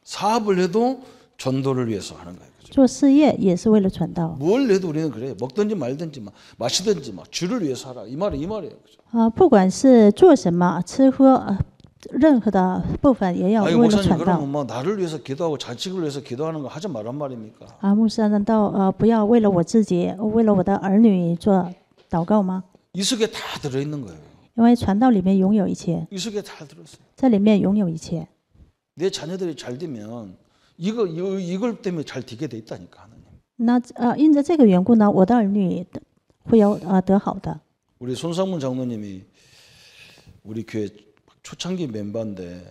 사업을 해도 전도를 위해서 하는 거예요. 그죠? 做事业也是为了传道。 뭘 해도 우리는 그래요. 먹든지 말든지 마시든지 주를 위해서 하라. 이 말이에요. 그죠? 不管是做什么，吃喝，任何的部分也要 아유 为了 목사님 传道。 그러면 뭐 나를 위해서 기도하고 자식을 위해서 기도하는 거 하지 말란 말입니까? 牧师，难道不要为了我自己，为了我的儿女做祷告吗？ 이 속에 다 들어 있는 거예요. 因为传道里面拥有一切， 이 속에 다 들었어요. 在里面拥有一切。 내 자녀들이 잘 되면 이걸 때문에 잘 되게 돼 있다니까 하나님. 那因着这个缘故呢，我的儿女会有得好的。 우리 손상문 장로님이 우리 교회 초창기 멤버인데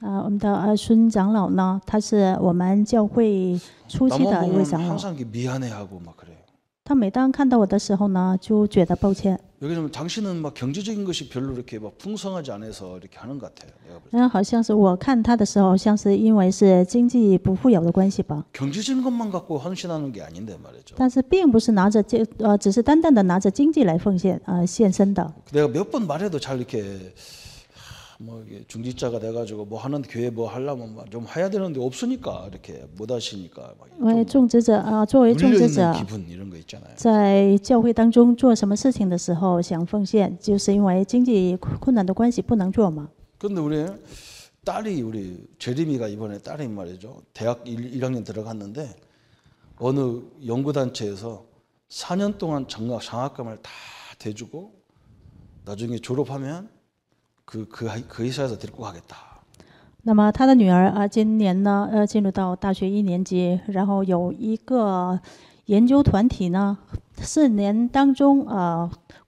我们的孙长老呢，他是我们教会初期 나만 的一位 보면 长老。 항상 이렇게 미안해하고 막 그래요. 他每当看到我的时候呢，就觉得抱歉。 왜냐면 당신은 막 경제적인 것이 별로 이렇게 막 풍성하지 않아서 이렇게 하는 것 같아요. 내가 볼 때. 然后好像是我看他的时候，像是因为是经济不富有的关系吧。 경제적인 것만 갖고 헌신하는 게 아닌데 말이죠. 但是并不是拿着只是单单的拿着经济来奉献献身的。 내가 몇 번 말해도 잘 이렇게 뭐 이게 중직자가 돼가지고 뭐 하는 교회 뭐 하려면 좀 해야 되는데 없으니까 이렇게 못 하시니까 막 因为种植者作为种 물려 植 있는 者， 기분 이런 거 있잖아요. 在教会当中做什么事情的时候想奉献，就是因为经济困难的关系不能做嘛。 근데 우리 제림이가 이번에 딸이 말이죠. 대학 1학년 들어갔는데 어느 연구단체에서 4년 동안 장학금을 다 대주고 나중에 졸업하면 그 회사에서 데리고 가겠다. 那么他的女儿今年呢进入到大学1年级，然后有一个研究团体呢4年当中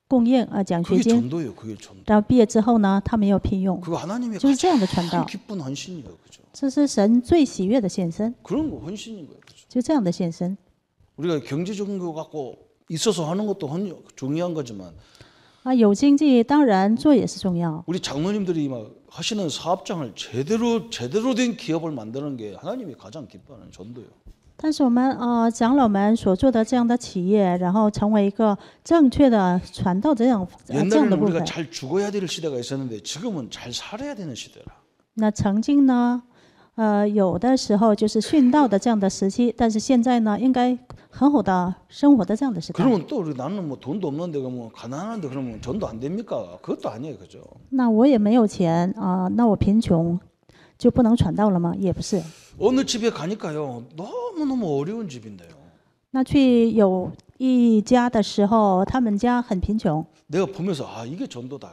供应奖学 그게 金， 전도예요. 그게 전도. 然后毕业之后呢，他没有聘用， 그거 하나님의 就是这样的传 가장 道， 기쁜 헌신이에요. 그죠? 这是神最喜悦的献身， 그런 거 헌신인 거예요. 그죠? 就这样的献身。 우리가 경제적인 거 갖고 있어서 하는 것도 중요한 거지만 有经济当然做也是重要， 우리 장로님들이 막 하시는 사업장을 제대로 된 기업을 만드는 게 하나님이 가장 기뻐하는 전도예요. 但是我们长老们所做的这样的企业，然后成为一个正确的传道这样的 옛날에는 部 우리가 分。 잘 죽어야 될 시대가 있었는데 지금은 잘 살아야 되는 시대라. 那曾经呢，有的时候就是殉道的这样的时期，但是现在呢，应该很好的生活的这样的时代。 그러면 또 나는 뭐 돈도 없는데 뭐 가난한데 그러면 전도 안 됩니까? 그것도 아니에요, 그죠? 那我也没有钱那我贫穷就不能传道了吗？也不是。 어느 집에 가니까요 너무 어려운 집인데요. 那去有一家的时候，他们家很贫穷， 내가 보면서 이게 전도다.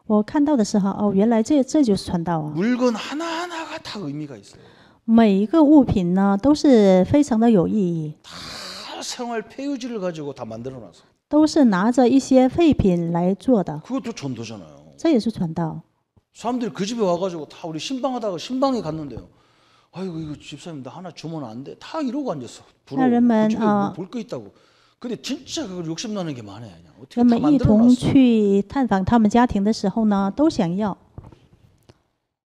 我看到的时候，原来这就是传道啊！ 물건 하나하나가 다 의미가 있어요. 每一个物品呢，都是非常的有意义， 다 생활 폐유지를 가지고 다 만들어놨어. 都是拿着一些废品来做的， 그것도 전도잖아요. 这也是传道。 사람들이 그 집에 와가지고 다 우리 신방하다가 신방에 갔는데요. 아이고 이거 집사님 나 하나 주면 안 돼? 다 이러고 앉았어. 부러워. 그러면, 그 집에 볼 거 있다고. 근데 진짜 그걸 욕심나는 게 많아요. 그냥. 어떻게 人 다 们一同 만들어놨어. 去探访他们家庭的时候呢，都想要。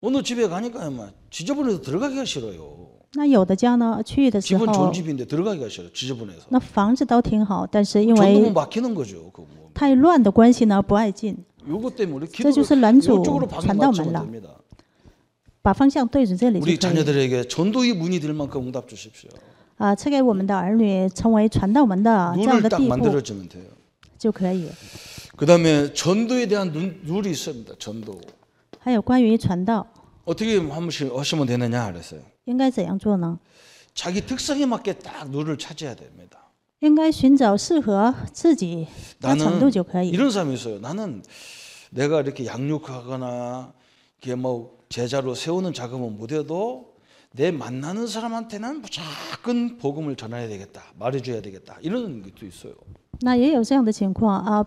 어느 집에 가니까 지저분해서 들어가기가 싫어요. 那有的家呢，去的时 집은 좋은 候， 집인데 들어가기가 싫어. 지저분해서. 那房子都挺好，但是因 전도면 为 막히는 거죠. 그 뭐. 太乱的关系呢，不爱进， 요것 때문에 우리 这就是 기도를 拦阻 이쪽으로 방향 传道 맞추면 门了。 됩니다. 把方向对准这里就 우리 可以。 자녀들에게 전도의 문이 될 만큼 응답 주십시오. 赐给我们的儿女成为传道门的这样 룰을 的 딱 地步 만들어주면 돼요. 就可以。 그다음에 전도에 대한 룰이 있습니다. 전도. 还有关于传道 어떻게 한 번씩 하시면 되느냐 그랬어요. 应该怎样做呢？ 자기 특성에 맞게 딱 룰을 찾아야 됩니다. 应该寻找适合自己的程度 나는 就可以。 이런 사람이 있어요. 나는 내가 이렇게 양육하거나 이게 뭐 제자로 세우는 작업은 못해도 내 만나는 사람한테는 무조건 복음을 전해야 되겠다, 말해줘야 되겠다 이런 것도 있어요. 那也有这样的情况啊，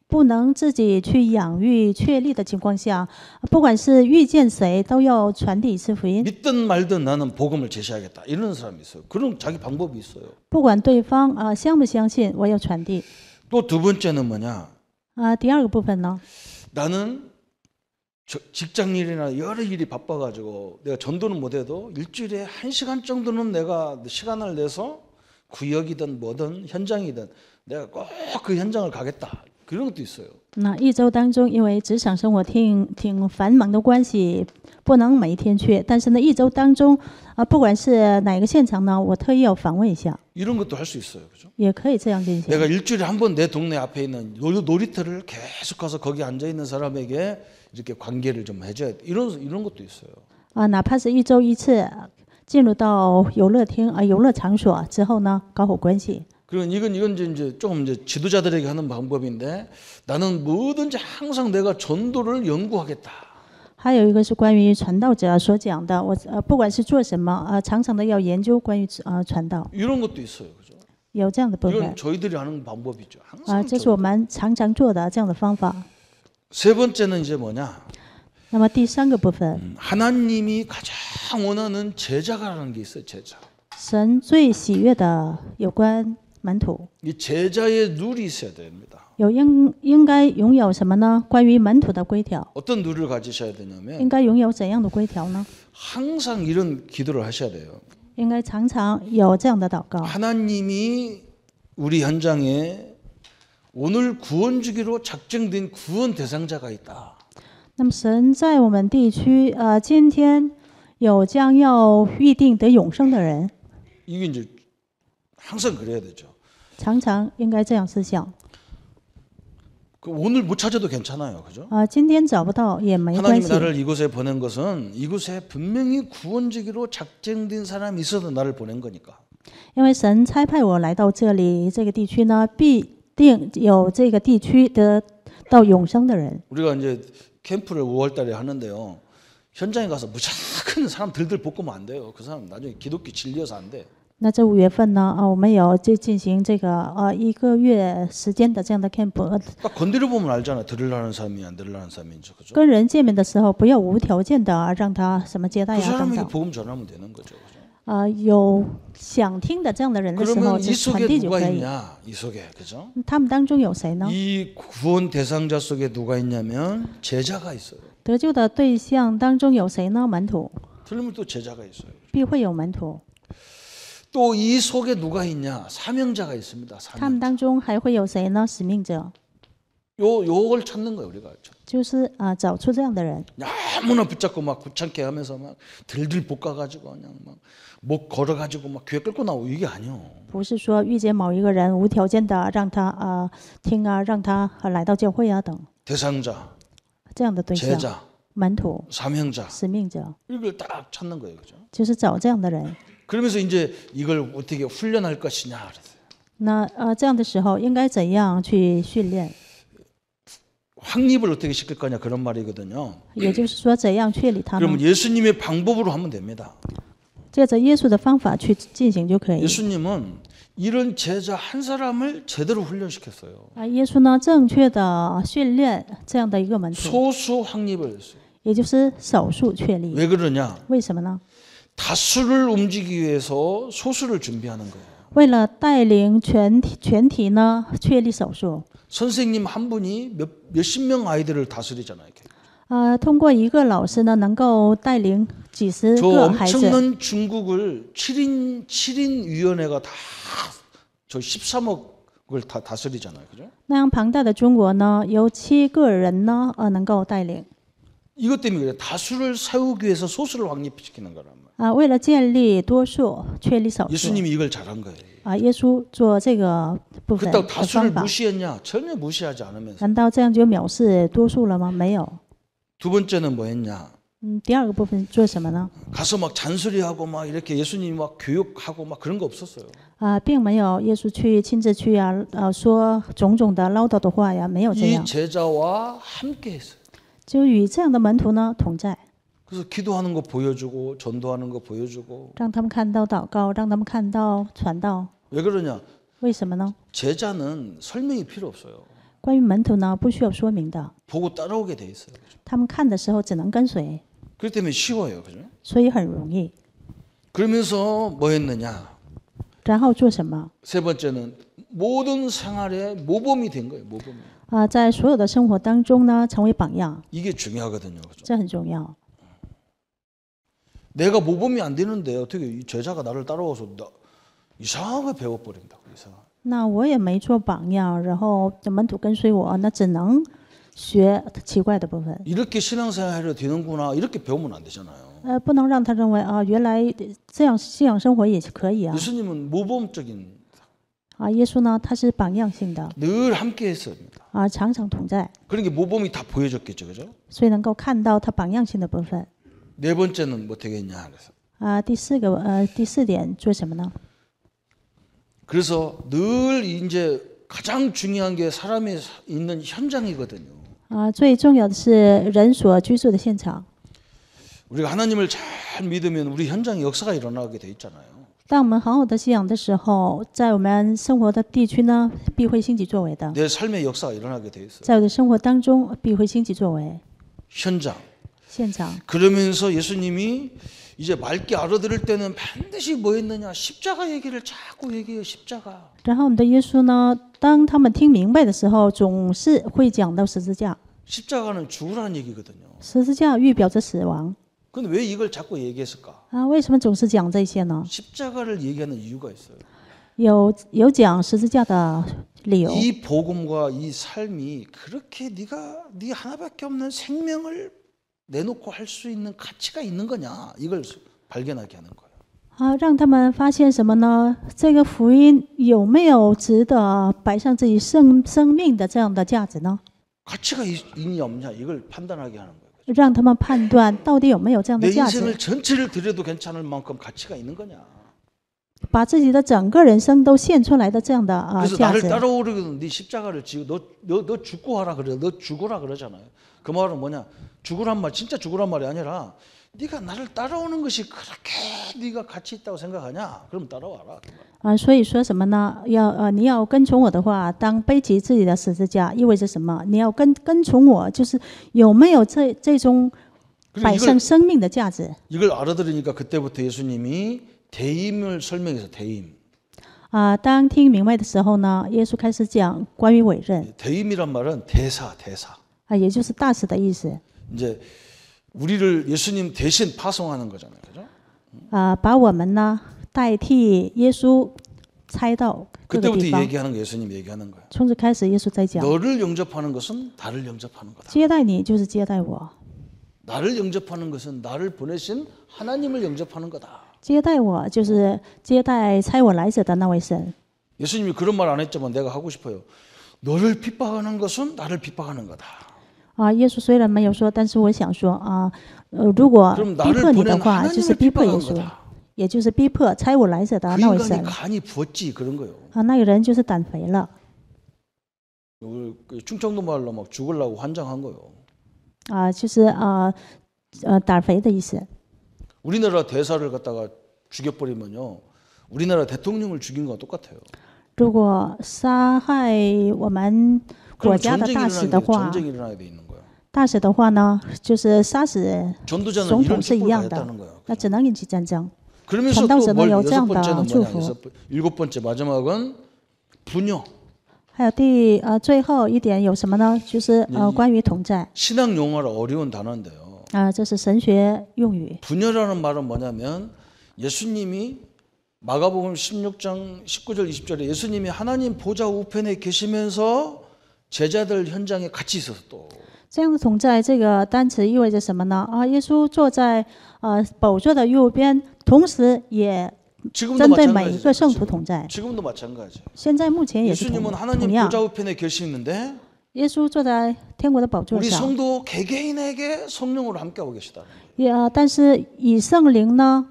不能自己去养育确立的情况下，不管是遇见谁，都要传递一次福音。 믿든 말든 나는 복음을 제시하겠다 이런 사람이 있어요. 그런 자기 방법이 있어요. 不管对方相不相信，我要传递。 또 두 번째는 뭐냐? 第二个部分呢， 나는 직장 일이나 여러 일이 바빠가지고 내가 전도는 못해도 일주일에 1시간 정도는 내가 시간을 내서 구역이든 뭐든 현장이든 내가 꼭 그 현장을 가겠다 그런 것도 있어요. 那一周当中，因为职场生活挺繁忙的关系，不能每一天去。但是呢，一周当中不管是哪个现场呢，我特意要访问一下， 이런 것도 할 수 있어요, 그죠? 也可以这样进行。 내가 일주일에 한 번 내 동네 앞에 있는 놀이터를 계속 가서 거기 앉아 있는 사람에게 이렇게 관계를 좀 해줘야 돼. 이런 것도 있어요. 哪怕是一周一次进入到游乐厅游乐场所之后呢，搞好关系。 그럼 이건 이제 조금 이제 지도자들에게 하는 방법인데 나는 뭐든지 항상 내가 전도를 연구하겠다. 还有一个是关于传道者所讲的，我不管是做什么常常的要研究关于传道， 이런 것도 있어요, 그죠? 有这样的部分 이건 저희들이 하는 방법이죠. 항상 这是我们常常做的这样的方法。 세 번째는 이제 뭐냐? 那么第三个部分， 하나님이 가장 원하는 제자가라는 게 있어요, 제자. 神最喜悦的有关门徒， 이 제자의 룰이 있어야 됩니다. 应该拥有什么呢？关于门徒的规条， 어떤 룰을 가지셔야 되냐면 应该拥有怎样的规条呢？ 항상 이런 기도를 하셔야 돼요. 应该常常有这样的祷告。 하나님이 우리 현장에 오늘 구원 주기로 작정된 구원 대상자가 있다. 那么神在我们地区今天有将要预定得永生的人， 이게 이제 항상 그래야 되죠. 常常应该这样思想。 그 오늘 못 찾아도 괜찮아요, 그죠? 今天找不到也没关 하나님이 系。 나를 이곳에 보낸 것은 이곳에 분명히 구원 주기로 작정된 사람이 있어서 나를 보낸 거니까. 因为神差派我来到这里这个地区呢，必定有这个地区得到永生的人。 우리가 이제 캠프를 5월달에 하는데요. 현장에 가서 무조건 사람 들들 볶으면 안 돼요. 그 사람 나중에 기독교 질려서 안 돼. 那这5月份呢，我们有进行这个1个月时间的这样的 camp， 딱 건드려 보면 알잖아. 들으려는 사람이 안 들으려는 사람인지, 그죠? 跟人见面的时候，不要无条件的让他什么接待 그 等 사람에게 等。 복음 전하면 되는 거죠. 그죠? 有想听的这样的人的时候， 그러면 이 就传 속에 递就 누가 可以。 있냐? 이 속에, 그죠? 他们当中有谁呢？ 이 구원 대상자 속에 누가 있냐면 제자가 있어요. 得救的对象当中有谁呢？门徒， 틀리면 또 제자가 있어요. 必会有门徒。 또 이 속에 누가 있냐? 사명자가 있습니다. 他们 사명자. 当中还会有谁呢？使命者， 요걸 찾는 거예요, 우리가. 就是找出这样的人。 아무나 붙잡고 막 귀찮게 하면서 막 들들 볶아가지고 그냥 막 목 걸어가지고 막 교회 끌고 나오고 이게 아니요. 不是说遇见某一个人无条件的让他听让他来到教会等 대상자, 这样的对象， 제자, 门徒、 사명자 使命者， 이걸 딱 찾는 거예요, 그죠? 就是找这样的人。 그러면서 이제 이걸 어떻게 훈련할 것이냐 그랬어요. 那这样的时候应该怎样去训练？ 확립을 어떻게 시킬 거냐 그런 말이거든요. 也就是说怎样确立他们？ 그러면 예수님의 방법으로 하면 됩니다. 借着耶稣的方法去进行就可以。 예수님은 이런 제자 한 사람을 제대로 훈련시켰어요. 耶稣呢，正确的训练这样的一个门徒， 소수 확립을 했어요. 也就是少数确立。 왜 그러냐? 为什么呢？ 다수를 움직이기 위해서 소수를 준비하는 거예요. 为了带领全体呢，确立少数。 선생님 한 분이 몇십 명 아이들을 다스리잖아요. 이렇게. 通过一个老师呢，能够带领几十 저 个孩子。 엄청난 중국을 7인 위원회가 다 저 13억을 다 다스리잖아요. 그죠? 那样庞大的中国呢，由7个人呢，能够带领。 이것 때문에 그래요. 다수를 세우기 위해서 소수를 확립시키는 거란 말이에요. 为了建立多数，确立少数。 예수님이 이걸 잘한 거예요. 耶稣做这个部分 그렇다고 的 다수를 方法， 무시했냐? 전혀 무시하지 않으면서. 难道这样就藐视多数了吗？没有。 두 번째는 뭐 했냐? 第二个部分做什么呢？ 가서 막 잔소리하고 막 이렇게 예수님 막 교육하고 막 그런 거 없었어요. 并没有耶稣去亲自去说种种的唠叨的话呀，没有这 이 样， 제자와 함께 했어요. 就与这样的门徒呢同在， 그래서 기도하는 거 보여주고 전도하는 거 보여주고. 让他们看到祷告，让他们看到传道。 왜 그러냐? 为什么呢？ 제자는 설명이 필요 없어요. 关于门徒呢，不需要说明的， 보고 따라오게 돼 있어요. 他们看的时候只能跟随， 그렇기 때문에 쉬워요. 그죠? 所以很容易。 그러면서 뭐 했느냐? 然后做什么？ 세 번째는 모든 생활의 모범이 된 거예요. 모범이. 在所有的生活当中呢，成为榜样， 이게 중요하거든요. 그죠? 这很重要。 내가 모범이 안 되는데 어떻게 이 제자가 나를 따라와서 이상하게 배워버린다고. 이상하게. 那我也没做榜样，然后门徒跟随我，那只能学奇怪的部分。 이렇게 신앙생활이 되는구나. 이렇게 배우면 안 되잖아요. 不能让他认为原来这样信仰生活也是可以啊。 예수님은 모범적인 耶稣呢，他是榜样性的， 늘 함께 했습니다. 常常同在， 그러니까 모범이 다 보여줬겠죠. 그죠? 所以能够看到他榜样性的部分。 네 번째는 뭐 되겠냐 그래서. 第四点做什么呢？ 그래서 늘 이제 가장 중요한 게 사람이 있는 현장이거든요. 最重要的是人所居住的现场。 우리가 하나님을 잘 믿으면 우리 현장에 역사가 일어나게 돼 있잖아요. 当我们好好的信仰的时候，在我们生活的地区呢，必会兴起作为的。 내 삶의 역사가 일어나게 돼 있어요. 在我的生活当中，必会兴起作为 현장. 现场。 그러면서 예수님이 이제 맑게 알아들을 때는 반드시 뭐 했느냐? 십자가 얘기를 자꾸 얘기해요. 십자가. 然后我们的耶稣呢，当他们听明白的时候，总是会讲到十字架。 십자가는 죽으라는 얘기거든요. 十字架预表着死亡 근데 왜 이걸 자꾸 얘기했을까? 为什么总是讲这些呢？ 십자가를 얘기하는 이유가 있어요. 有讲十字架的理由。 이 복음과 이 삶이 그렇게 네 하나밖에 없는 생명을 내놓고 할 수 있는 가치가 있는 거냐? 이걸 발견하게 하는 거예요. 让他们发现什么呢？这个福音有没有值得摆上自己生命的这样的价值呢？ 가치가 있냐 없냐 이걸 판단하게 하는 거예요. 让他们判断到底有没有这样 내 的价值， 인생을 전체를 들여도 괜찮을 만큼 가치가 있는 거냐? 把自己的整个人生都献出来的这样的 그래서 价 나를 值。 따라오려거든 네 십자가를 지고 너 죽고 하라 그래. 너 죽으라 그러잖아요. 그 말은 뭐냐? 죽으란 말 진짜 죽으란 말이 아니라 네가 나를 따라오는 것이 그렇게 네가 가치 있다고 생각하냐? 그럼 따라와라. 所以说什么呢？你要跟从我的话，当背起自己的十字架，意味着什么？你要跟从我，就是有没有这种摆上生命的价值。 이걸 알아들으니까 그때부터 예수님이 대임을 설명해서 대임. 当听明白的时候呢，耶稣开始讲关于委任。 대임이란 말은 대사. 也就是大使的意思。 이제 우리를 예수님 대신 파송하는 거잖아요. 그죠? 把我们呢代替耶稣差到各个 그때부터 地方。 얘기하는 거 예수님 얘기하는 거예요. 从此开始，耶稣在讲， 너를 영접하는 것은 나를 영접하는 거다. 接待你就是接待我， 나를 영접하는 것은 나를 보내신 하나님을 영접하는 거다. 接待我就是接待差我来者的那位神。 예수님이 그런 말 안 했지만 내가 하고 싶어요. 너를 핍박하는 것은 나를 핍박하는 거다. 耶稣虽然没有说，但是我想说如果 그럼 逼 나를 迫你的 보낸 话，就是 하나님을 逼迫耶 핍박한 稣， 거다. 也就是逼迫差我来者的 그 那位 인간이 神。 간이 부었지 그런 거예요. 那个人就是胆肥了。 충청도 말로 막 죽으려고 환장한 거예요. 就是胆肥的意思。 우리나라 대사를 갖다가 죽여버리면요. 우리나라 대통령을 죽인 거와 똑같아요. 如果杀害我们国 그럼 家的大使的话， 전쟁이 일어나게 돼 있는 거예요. 大使的话呢，就是杀死 전도자는 总 이런 统是一 축복을 样的， 받았다는 거예요. 那只能引起战争。 그러면서 전도자는 또뭘 요 여섯这样的 번째는 祝 뭐냐? 福。 일곱 번째 마지막은 분요. 还有最后一点有什么呢？就是关于同在 신학 용어라 어려운 단어인데요. 这是神学用语。 분열하는 말은 뭐냐면 예수님이 마가복음 16장 19절 20절에 예수님이 하나님 보좌 우편에 계시면서 제자들 현장에 같이 있어서 또 这样的同在这个单词意味着什么呢？耶稣坐在宝座的右边，同时也 지금도 针对每一个 마찬가지죠. 圣徒同在。 지금도 마찬가지죠. 现在目前也是 예수님은 同 하나님 样， 보좌 우편에 계시는데 耶稣坐在天国的宝座 우리 上， 성도 개개인에게 성령으로 함께하고 계시다. 但是以圣灵呢，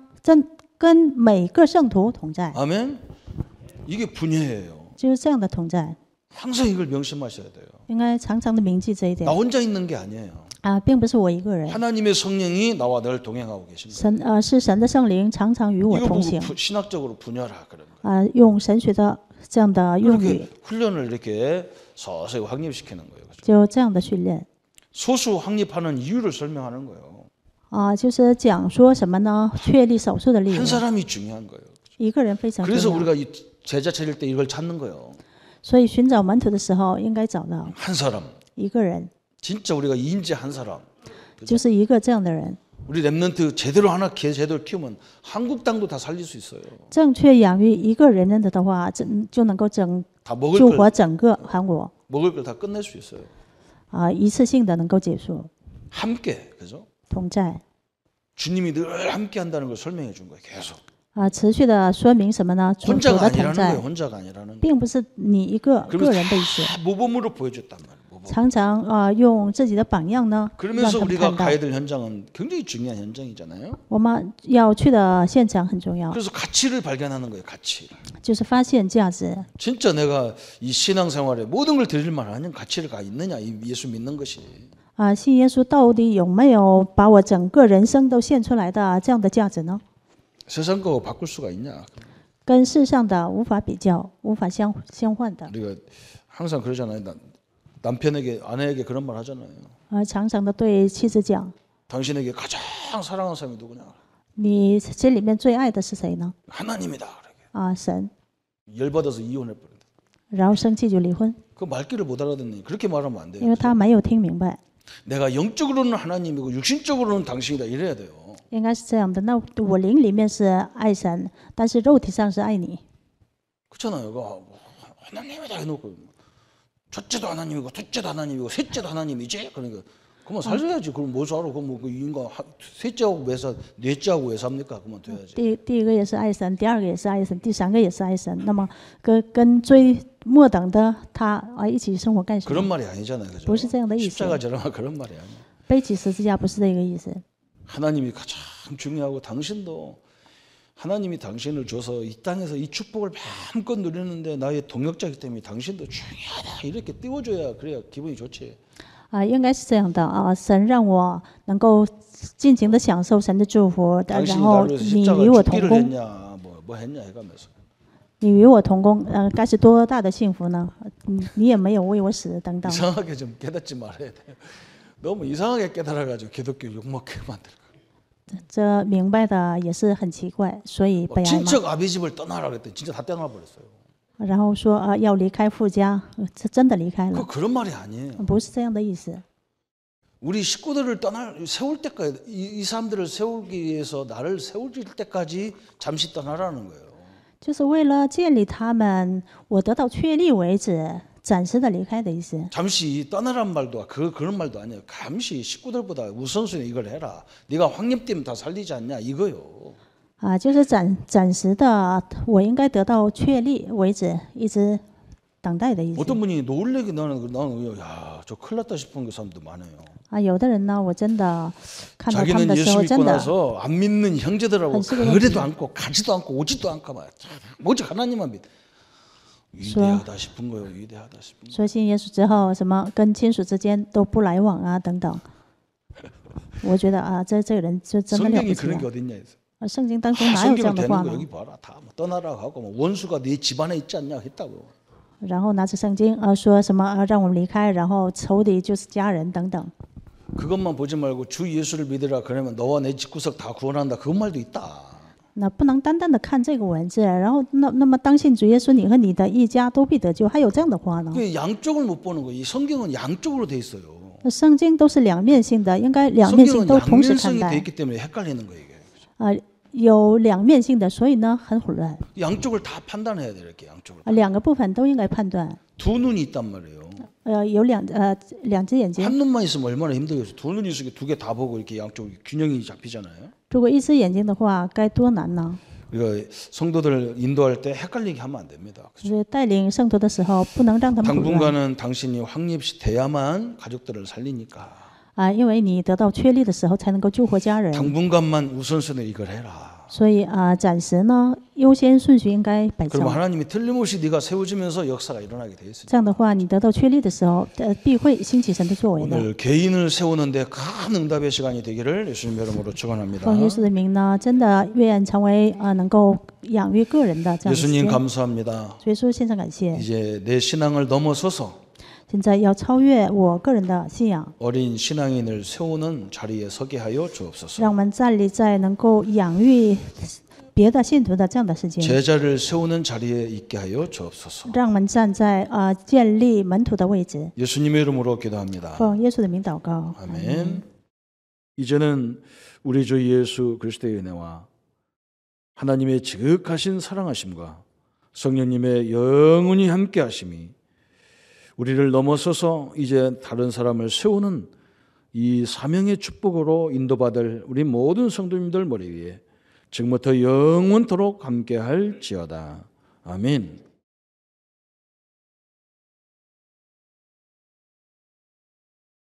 跟每个圣徒同在， 아멘. 이게 분예예요. 就是这样的同在， 항상 이걸 명심하셔야 돼요. 应该常常的铭记这一 나 点 혼자 있는 게 아니에요. 并不是我一个人， 하나님의 성령이 나와 늘 동행하고 계십니다. 是神的圣灵常常与我 이거 同 보고 行， 신학적으로 분열하 그런 거. 用神学的这样的用语， 이렇게 훈련을 이렇게 서서히 확립시키는 거예요. 그죠? 就这样的训练。 소수 확립하는 이유를 설명하는 거예요. 就是讲说什么呢？确立少数的理由 한 ， 사람이 중요한 거예요. 一个人非常 그래서 重要。 우리가 이 제자 차릴 때 이걸 찾는 거예요. 所以寻找门徒的时候，应该找到 한 사람. 一个人， 진짜 우리가 인재 한 사람. 就是一个这样的人。 우리 랩런트 제대로 하나 제대로 키우면 한국 땅도 다 살릴 수 있어요. 正确养育一个人的话，就能够 다 救 먹을 活 걸 整个韩国。 먹을 걸 다 끝낼 수 있어요. 一次性的能够结束 함께 그죠? 同在。 주님이 늘 함께 한다는 걸 설명해 준 거예요. 계속. 持续的说明什么呢？主 혼자가 的同 아니라는 在 거예요. 혼자가 아니라는 거예요. 并不是你一个 그러면서 人的意思， 다 모범으로 보여줬단 말이에요. 모범. 常常用自己的榜样呢，让 그러면서 他们 우리가 看到。 가야 될 현장은 굉장히 중요한 현장이잖아요. 我们要去的现场很重要， 그래서 가치를 발견하는 거예요. 가치. 就是发现价值。 진짜 내가 이 신앙생활에 모든 걸 드릴 만한 가치를 가 있느냐 이 예수 믿는 것이. 信耶稣到底有没有把我整个人生都献出来的这样的价值呢？ 세상 거하고 바꿀 수가 있냐. 跟世上的无法比较，无法相换的。 우리가 항상 그러잖아요. 남편에게 아내에게 그런 말 하잖아요. 常常的对妻子讲， 당신에게 가장 사랑하는 사람이 누구냐? 你心里面最爱的是谁呢？ 하나님이다. 神， 열받아서 이혼해 버린다. 然后生气就离婚， 그 말귀를 못 알아듣니? 그렇게 말하면 안 因 돼요. 为他没有听明白。 내가 영적으로는 하나님이고 육신적으로는 당신이다 이래야 돼요. 应该是这样的。那我灵里面是爱神，但是肉体上是爱你。 그렇잖아요. 하나님이다 해놓고 첫째도 하나님이고 둘째도 하나님이고 셋째도 하나님이지. 그러니까 그만 살려야지. 그럼 뭐 살아? 그럼 뭐그 인간 셋째하고 왜 사? 넷째하고 왜 삽니까? 그만 돼야지. 第一个也是爱神，第二个也是爱神，第三个也是爱神。那么跟最末等的他一起生活干什 그런 么？ 말이 아니잖아요. 그죠? 不是这样的意思。 십자가 저랑 그런 말이 아니에요. 背起十字架不是这个意思。 하나님이 가장 중요하고 당신도 하나님이 당신을 줘서 이 땅에서 이 축복을 마음껏 누리는데 나의 동역자이기 때문에 당신도 중요하다 이렇게 띄워줘야 그래야 기분이 좋지. 应该是这样的神让我能够尽情的享受神的祝福，然 당신이 后 나를 위해서 你 십자가 与我同 죽기를 工， 했냐 뭐 했냐 해가면서 你与我同工，该是多大的幸福呢？你也没有为我死等等。 이상하게 좀 깨닫지 말아야 돼요. 너무 이상하게 깨달아가지고 기독교 욕먹게 만들고. 这明白的也是很奇怪，所以悲哀嘛。 친척 아비 집을 떠나라 그랬더니 진짜 다 떠나버렸어요. 然后说要离开父家，这真的离开了， 그런 말이 아니에요. 不是这样的意思。 우리 식구들을 세울 때까지 이 사람들을 세우기 위해서 나를 세울 때까지 잠시 떠나라는 거예요. 就是为了建立他们，我得到确立为止，暂时的离开的意思。 잠시 떠나란 말도 그런 말도 아니에요. 잠시 식구들보다 우선순위 이걸 해라. 네가 확립되면 다 살리지 않냐 이거요. 就是暂时的，我应该得到确立为止，一直等待的意思。 어떤 분이 놀래게 나는 야저 큰일 났다 싶은 그 사람도 많아요. 有的人呢，我真的看到他们 자기는 的时 예수 候， 믿고 真的 나서 안 믿는 형제들하고 한식으로 그래도 않고 가지도 않고 오지도 않고 막 오직 하나님만 믿. 위대하다 싶은 거예요. 위대하다 싶은 거. 说信耶稣之后，什么跟亲属之间都不来往等等。我觉得这个人就真的了不 성경이 起 그런 게 了。 어딨냐 해서. 圣经当中哪有这样 성경을 的 되는 话 거 呢？ 여기 봐라. 다 떠나라 하고 뭐 원수가 네 집안에 있지 않냐 했다고. 然后拿着圣经说什么让我们离开，然后仇敌就是家人等等。 그것만 보지 말고 주 예수를 믿으라 그러면 너와 내 집구석 다 구원한다. 그 말도 있다. 那不能单单的看这个文字，然后那么当信主耶稣，你和你的一家都必得救，还有这样的话呢？ 그 양쪽을 못 보는 거예요. 이 성경은 양쪽으로 돼 있어요. 那圣经都是两面性的，应该两面性 성경은 都同时看 양면성이 돼 待。 있기 때문에 헷갈리는 거예요. 이게. 有两面性的，所以呢很混乱。 양쪽을 다 판단해야 돼요. 이렇게 양쪽을. 两个部分都应该判断。 두 눈이 있단 말이에요. 有两只眼睛， 한 눈만 있으면 얼마나 힘들겠어요. 두 눈이 있으면 두 개 다 보고 이렇게 양쪽 균형이 잡히잖아요. 如果一只眼睛的话，该多难呢？ 우리가 성도들 인도할 때 헷갈리게 하면 안 됩니다. 就是带领圣徒的时候，不能让他们混乱 당분간은 당신이 확립시 돼야만 가족들을 살리니까 因为你得到确立的时候，才能够救活家人。 당분간만 우선순위를 이걸 해라. 所以暂时呢，优先顺序应该摆 그러면 正。 하나님이 틀림없이 네가 세워지면서 역사가 일어나게 돼 있습니다. 这样的话，你得到确立的时候，必会兴起神的作为的。 오늘 개인을 세우는데 큰 응답의 시간이 되기를 예수님 이름으로 축원합니다. 奉耶稣的名呢，真的愿成为能够养育个人的这样的时 예수님 间。 감사합니다. 所以说，献上感谢。 이제 내 신앙을 넘어서서 现在要超越我个人的信仰， 어린 신앙인을 세우는 자리에 서게 하여 주옵소서. 让我们站立在能够养育别的信徒的这样的时间， 제자를 세우는 자리에 있게 하여 주옵소서. 让我们站在建立门徒的位置。 예수님의 이름으로 기도합니다. 奉耶稣的名祷告。 아멘. 이제는 우리 주 예수 그리스도의 은혜와 하나님의 지극하신 사랑하심과 성령님의 영원히 함께 하심이 우리를 넘어서서 이제 다른 사람을 세우는 이 사명의 축복으로 인도받을 우리 모든 성도님들 머리 위에 지금부터 영원토록 함께 할지어다. 아멘.